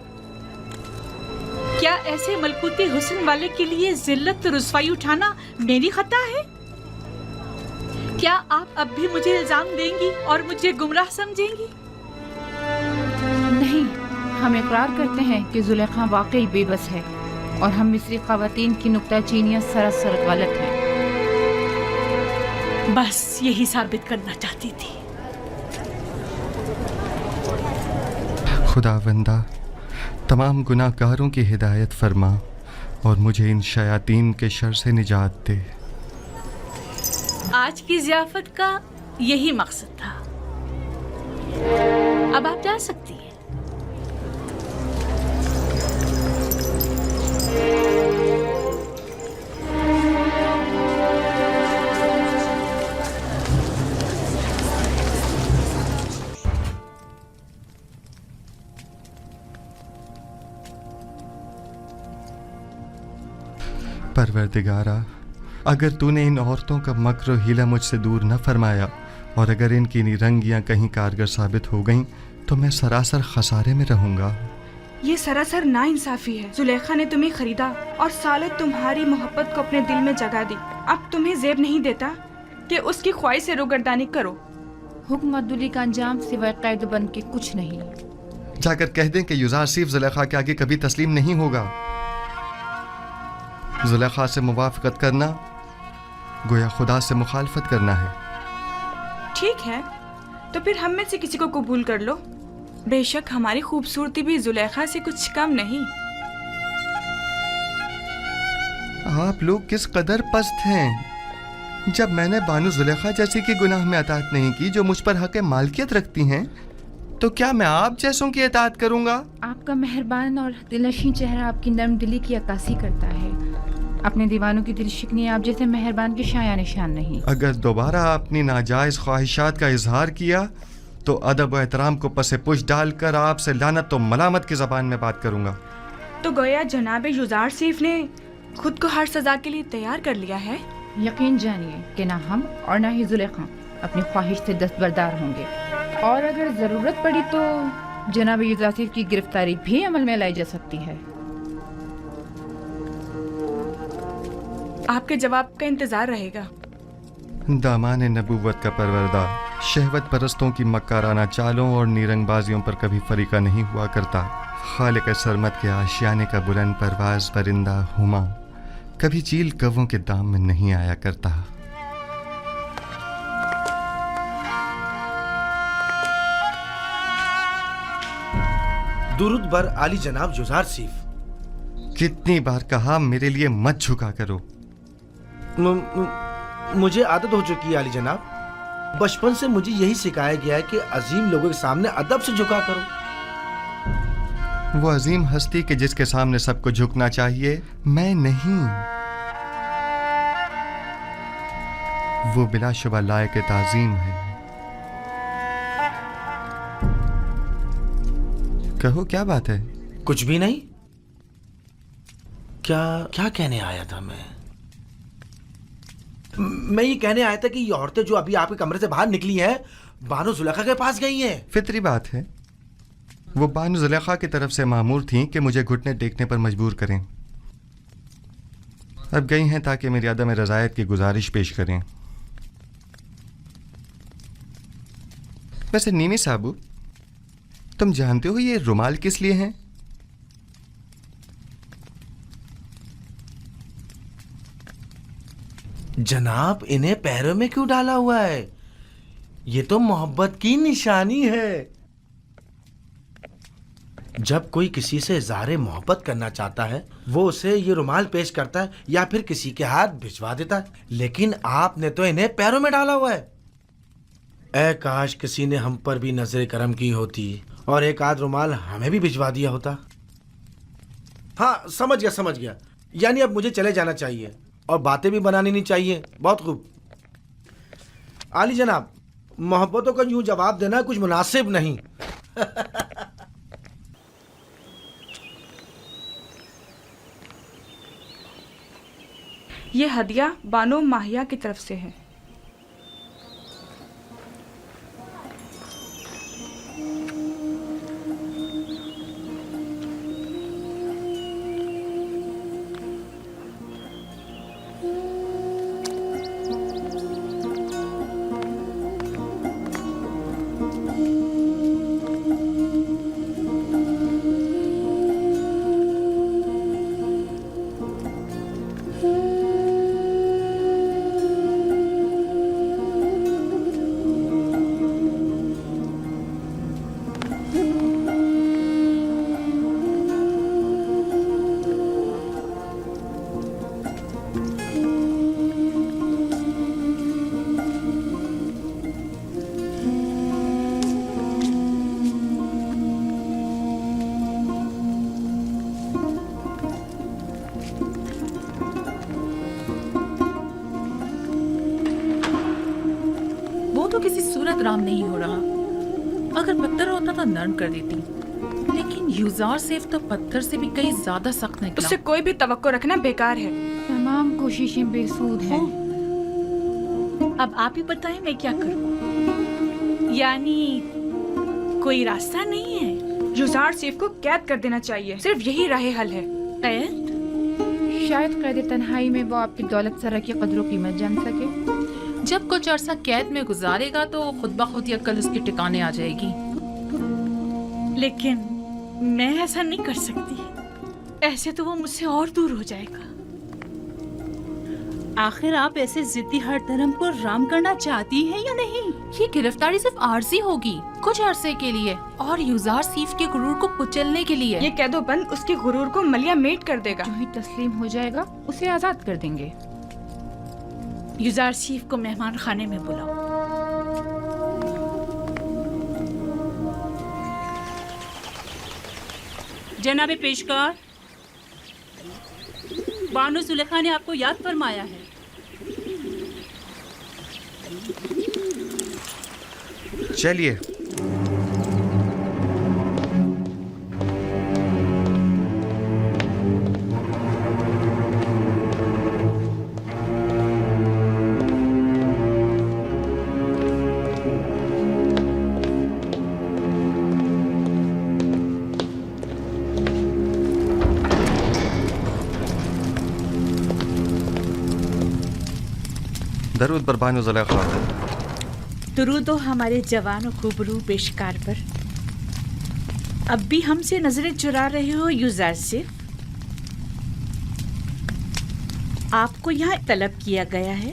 क्या ऐसे मलकूती हुस्न वाले के लिए जिल्लत रुसवाई उठाना मेरी खता है? क्या आप अब भी मुझे इल्जाम देंगी और मुझे गुमराह समझेंगी? नहीं, हम इकरार करते हैं कि जुलेखा वाकई बेबस है और हम मिस्री ख़वातीन की नुक्ताचीनियाँ सरासर गलत हैं। बस यही साबित करना चाहती थी। खुदावंदा, तमाम गुनाहगारों की हिदायत फरमा और मुझे इन शयातीन के शर से निजात दे। आज की ज़ियाफ़त का यही मकसद था। अब आप जा सकती हैं। परवरदिगारा, अगर तूने इन औरतों का मक्र और हीला मुझसे दूर न फरमाया और अगर इनकी निरंगियां कहीं कारगर साबित हो गईं तो मैं सरासर खसारे में रहूंगा। ये सरासर नाइंसाफी है। जुलेखा ने तुम्हें खरीदा और सालों तुम्हारी मोहब्बत को अपने दिल में जगा दी। अब तुम्हें ज़ेब नहीं देता कि उसकी ख्वाहिश से रोगर्दानी करो। हुक्म अब्दुल्ली का अंजाम सिवाय कैद बन के कुछ नहीं। जाकर कह दें कि युजार सिर्फ जुलेखा के आगे कभी तस्लीम नहीं होगा। जुलेखा से मुवाफकत करना गोया खुदा से मुखालफत करना है। ठीक है, तो फिर हम में से किसी को कबूल कर लो। बेशक हमारी खूबसूरती भी जुलेखा से कुछ कम नहीं। आप लोग किस कदर पस्त हैं। जब मैंने बानो जुलेखा जैसी की गुनाह में अताअत नहीं की जो मुझ पर हक मालकियत रखती हैं, तो क्या मैं आप जैसों की अताअत करूंगा? आपका मेहरबान और दिलनशीं चेहरा आपकी नर्म दिली की अक्कासी करता है। अपने दीवानों की दिलशिकनी आप जैसे मेहरबान के शाया निशान नहीं। अगर दोबारा अपनी नाजायज ख्वाहिशात का इजहार किया तो अदब व एहतराम को पसे पुश डालकर आपसे लानत तो मलामत की ज़बान में बात करूंगा। तो गोया जनाब युजार सिफ ने खुद को हर सजा के लिए तैयार कर लिया है। यकीन जानिए कि ना हम और ना ही जुलेखा अपनी ख्वाहिश से दस्तबरदार होंगे, और अगर ज़रूरत पड़ी तो जनाब युजार सिफ की गिरफ्तारी भी अमल में लाई जा सकती है। आपके जवाब का इंतजार रहेगा। दामान नबूवत का परवरदा शहवत परस्तों की मक्काराना चालों और नीरंगबाजियों पर कभी फरीका नहीं हुआ करता। खालिक सरमत के आशियाने का बुलंद परवाज परिंदा हुमा कभी चील कव्वों के दाम में नहीं आया करता। दुरूद बर आली जनाब युजार सिफ। कितनी बार कहा मेरे लिए मत झुका करो। मुझे आदत हो चुकी है आली जनाब। बचपन से मुझे यही सिखाया गया है कि अजीम लोगों के सामने अदब से झुका करो। वो अजीम हस्ती के जिसके सामने सबको झुकना चाहिए, मैं नहीं। वो बिलाशुबा लायक ताज़ीम है। कहो क्या बात है? कुछ भी नहीं। क्या कहने आया था मैं ये कहने आया था कि ये औरतें जो अभी आपके कमरे से बाहर निकली हैं बानो जुलेखा के पास गई हैं। फितरी बात है। वो बानो जुलेखा की तरफ से मामूर थीं कि मुझे घुटने टेकने पर मजबूर करें। अब गई हैं ताकि मेरी अदम रज़ायत की गुजारिश पेश करें। वैसे नीमी साहबू, तुम जानते हो ये रुमाल किस लिए हैं? जनाब, इन्हें पैरों में क्यों डाला हुआ है? ये तो मोहब्बत की निशानी है। जब कोई किसी से इज़हारे मोहब्बत करना चाहता है वो उसे ये रुमाल पेश करता है या फिर किसी के हाथ भिजवा देता है, लेकिन आपने तो इन्हें पैरों में डाला हुआ है। ऐ काश किसी ने हम पर भी नजर करम की होती और एक आध रुमाल हमें भी भिजवा दिया होता। हाँ, समझ गया। यानी अब मुझे चले जाना चाहिए और बातें भी बनानी नहीं चाहिए। बहुत खूब आली जनाब, मोहब्बतों का यूं जवाब देना कुछ मुनासिब नहीं। ये हदिया बानो माहिया की तरफ से है। राम नहीं हो रहा। अगर पत्थर होता तो नरम कर देती, लेकिन युजार सिफ तो पत्थर से भी कहीं ज्यादा सख्त निकला। उससे कोई भी तवक्को रखना बेकार है। तमाम कोशिशें बेसूद हैं। अब आप ही बताएं मैं क्या करूं? यानी कोई रास्ता नहीं है? युजार सीफ को कैद कर देना चाहिए, सिर्फ यही राह हल है। कैद? शायद कैद तन्हाई में वो आपकी दौलत सरा की कदर कीमत जान सके। जब कुछ अरसा कैद में गुजारेगा तो खुद ब खुद अक्ल उसके ठिकाने आ जाएगी। लेकिन मैं ऐसा नहीं कर सकती, ऐसे तो वो मुझसे और दूर हो जाएगा। आखिर आप ऐसे जिद्दी हर धर्म को राम करना चाहती हैं या नहीं? ये गिरफ्तारी सिर्फ आर्जी होगी, कुछ अरसे के लिए, और युजार सीफ के गुरूर को कुचलने के लिए। ये कैदोबंद उसके गुरूर को मलिया मेट कर देगा। जो ही तस्लीम हो जाएगा उसे आजाद कर देंगे। युजार सीफ को मेहमान खाने में बुलाओ। जनाबे पेशकार, बानो जुलेखा ने आपको याद फरमाया है। चलिए। दरूद बर बानो जुलेखा। दुरूद हमारे जवान और खूबरू पेशकार पर। अब भी हमसे नजरें चुरा रहे हो युजार से? आपको यहाँ तलब किया गया है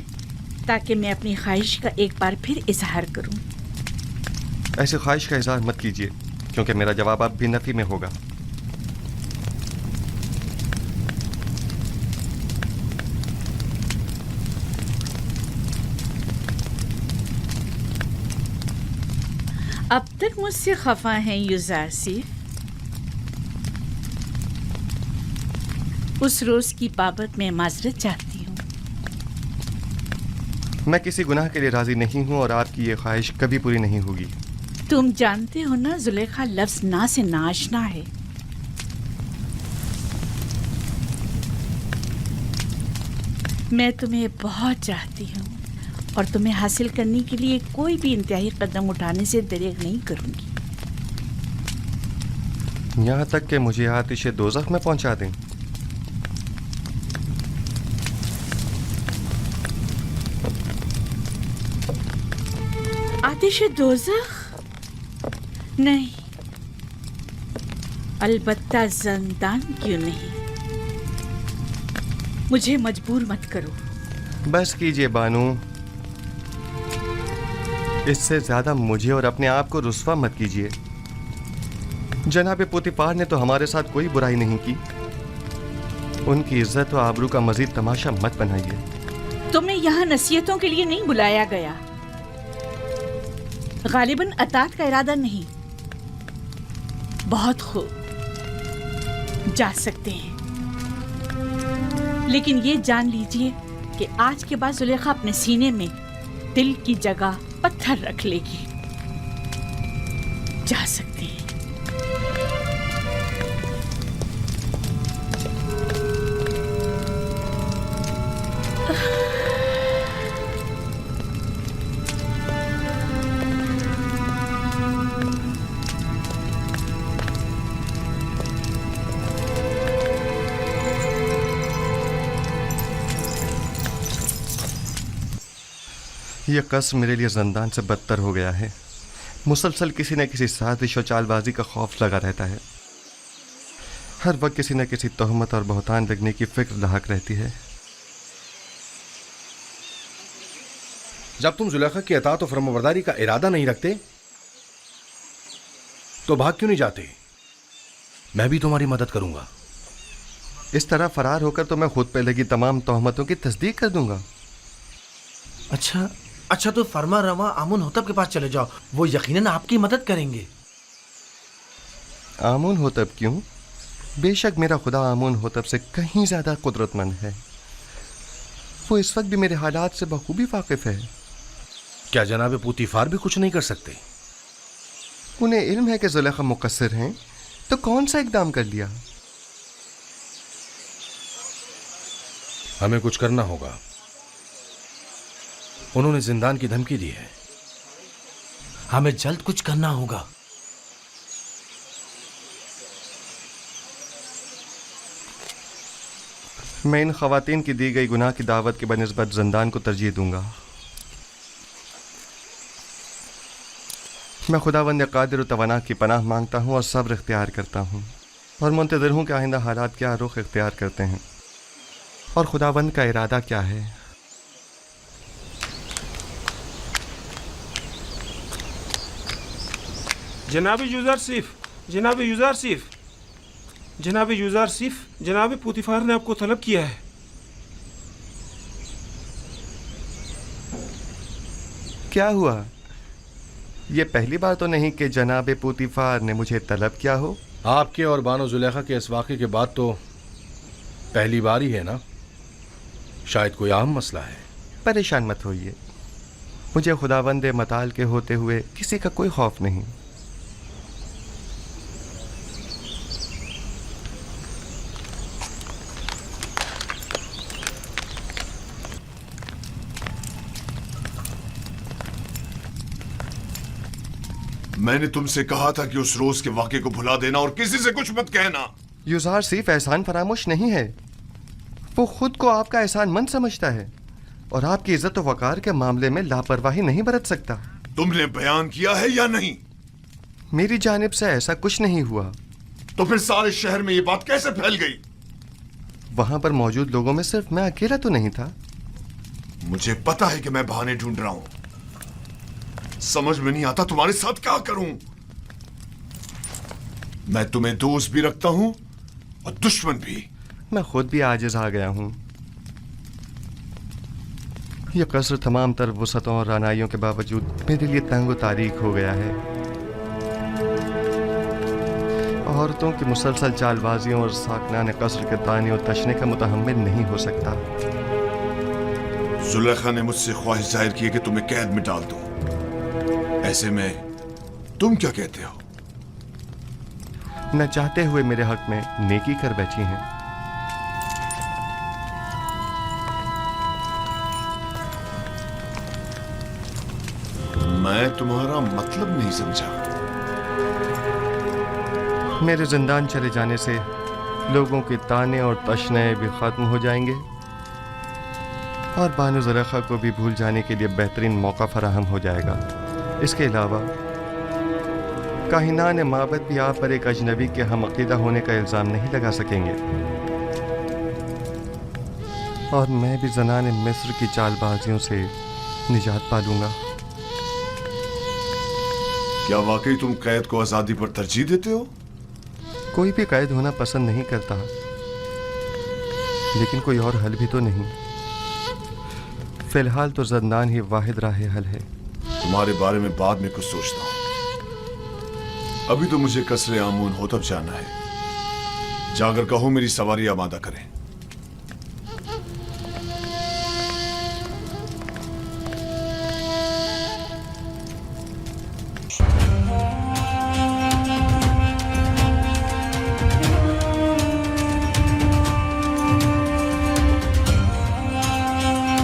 ताकि मैं अपनी ख्वाहिश का एक बार फिर इजहार करूं। ऐसी ख्वाहिश का इजहार मत कीजिए, क्योंकि मेरा जवाब अब भी नफी में होगा। अब तक मुझसे खफा हैं युजार सीफ। उस रोज की बाबत मैं माजरत चाहती हूँ। मैं किसी गुनाह के लिए राजी नहीं हूँ और आपकी ये ख्वाहिश कभी पूरी नहीं होगी। तुम जानते हो ना, जुलेखा लफ्ज ना से नाशना है। मैं तुम्हें बहुत चाहती हूँ और तुम्हें हासिल करने के लिए कोई भी इंतहाई कदम उठाने से दरेग नहीं करूंगी। यहाँ तक कि मुझे आतिश दोज़ख में पहुँचा दें। आतिश दोज़ख? नहीं, अलबत्ता ज़िंदान क्यों नहीं। मुझे मजबूर मत करो। बस कीजिए बानू, इससे ज्यादा मुझे और अपने आप को रुस्वा मत कीजिए। जनाब पोतीफार ने तो हमारे साथ कोई बुराई नहीं की। उनकी इज्जत और आबरू का मजीद तमाशा मत बनाइए। तुम्हें यहाँ नसीहतों के लिए नहीं बुलाया गया। गालिबन अतात का इरादा नहीं। बहुत खूब, जा सकते हैं, लेकिन ये जान लीजिए कि आज के बाद जुलेखा अपने सीने में दिल की जगह पत्थर रख लेगी। जा सकते हैं। ये कसर मेरे लिए ज़िंदान से बदतर हो गया है। मुसलसल किसी न किसी साजिश और चालबाजी का खौफ लगा रहता है। हर वक्त किसी न किसी तोहमत और बहतान लगने की फिक्र लाहक रहती है। जब तुम जुलेखा की अताअत और फरमाबरदारी का इरादा नहीं रखते तो भाग क्यों नहीं जाते? मैं भी तुम्हारी मदद करूंगा। इस तरह फरार होकर तो मैं खुद पे लगी तमाम तोहमतों की तस्दीक कर दूंगा। अच्छा तो फरमा रवा आमुन होतब के पास चले जाओ, वो यकीनन आपकी मदद करेंगे। आमुन होतब क्यों? बेशक मेरा खुदा आमुन होतब से कहीं ज्यादा कुदरतमंद है। वो इस वक्त भी मेरे हालात से बखूबी वाकिफ है। क्या जनाब पोतीफार भी कुछ नहीं कर सकते? उन्हें इल्म है कि जुलेखा मुकस्सिर हैं, तो कौन सा इकदाम कर लिया? हमें कुछ करना होगा। उन्होंने जिंदान की धमकी दी है। हमें जल्द कुछ करना होगा। मैं इन खवातीन की दी गई गुनाह की दावत के बनिस्बत जिंदान को तरजीह दूंगा। मैं खुदावंद कादिर व तवाना की पनाह मांगता हूँ और सब्र इख्तियार करता हूँ और मुंतज़िर हूँ कि आइंदा हालात क्या रुख इख्तियार करते हैं और खुदावंद का इरादा क्या है। जनाब यूज़रसीफ, जनाब यूज़रसीफ, जनाब यूज़रसीफ, जनाब पुतिफार ने आपको तलब किया है। क्या हुआ? ये पहली बार तो नहीं कि जनाब पुतिफार ने मुझे तलब किया हो। आपके और बानो जुलेखा के इस वाक़े के बाद तो पहली बार ही है ना। शायद कोई अहम मसला है। परेशान मत होइए, मुझे खुदावंद मताल के होते हुए किसी का कोई खौफ नहीं। मैंने तुमसे कहा था कि उस रोज के वाक़े को भुला देना और किसी से कुछ मत कहना। युजार सिर्फ एहसान फरामोश नहीं है, वो खुद को आपका एहसानमंद समझता है और आपकी इज्जत व वक़ार के मामले में लापरवाही नहीं बरत सकता। तुमने बयान किया है या नहीं? मेरी जानिब से ऐसा कुछ नहीं हुआ। तो फिर सारे शहर में ये बात कैसे फैल गई? वहां पर मौजूद लोगों में सिर्फ मैं अकेला तो नहीं था। मुझे पता है कि मैं बहाने ढूंढ रहा हूं। समझ में नहीं आता तुम्हारे साथ क्या करूं। मैं तुम्हें दोस्त भी रखता हूं और दुश्मन भी। मैं खुद भी आजिज आ गया हूं। यह कसर तमाम तर वसतों और रानाइयों के बावजूद मेरे लिए तंग व तारीख हो गया है। औरतों की मुसलसल चालबाजियों और साकनान कसर के ताने और तशने का मुतहम्मिल नहीं हो सकता। जुलेखा ने मुझसे ख्वाहिश जाहिर की कि तुम्हें कैद में डाल दूं। ऐसे में तुम क्या कहते हो? न चाहते हुए मेरे हक में नेकी कर बैठी हैं। मैं तुम्हारा मतलब नहीं समझा। मेरे जिंदान चले जाने से लोगों के ताने और तशने भी खत्म हो जाएंगे और बानो ज़ुलेखा को भी भूल जाने के लिए बेहतरीन मौका फराहम हो जाएगा। इसके अलावा काहिनान माबद भी आप पर एक अजनबी के हम अकीदा होने का इल्ज़ाम नहीं लगा सकेंगे और मैं भी ज़नान मिस्र की चालबाजियों से निजात पा लूंगा। क्या वाकई तुम कैद को आज़ादी पर तरजीह देते हो? कोई भी कैद होना पसंद नहीं करता, लेकिन कोई और हल भी तो नहीं। फिलहाल तो जिंदान ही वाहिद राह हल है। तुम्हारे बारे में बाद में कुछ सोचता हूं। अभी तो मुझे कसरे आमून होतब जाना है। जाकर कहो मेरी सवारी आमादा करें।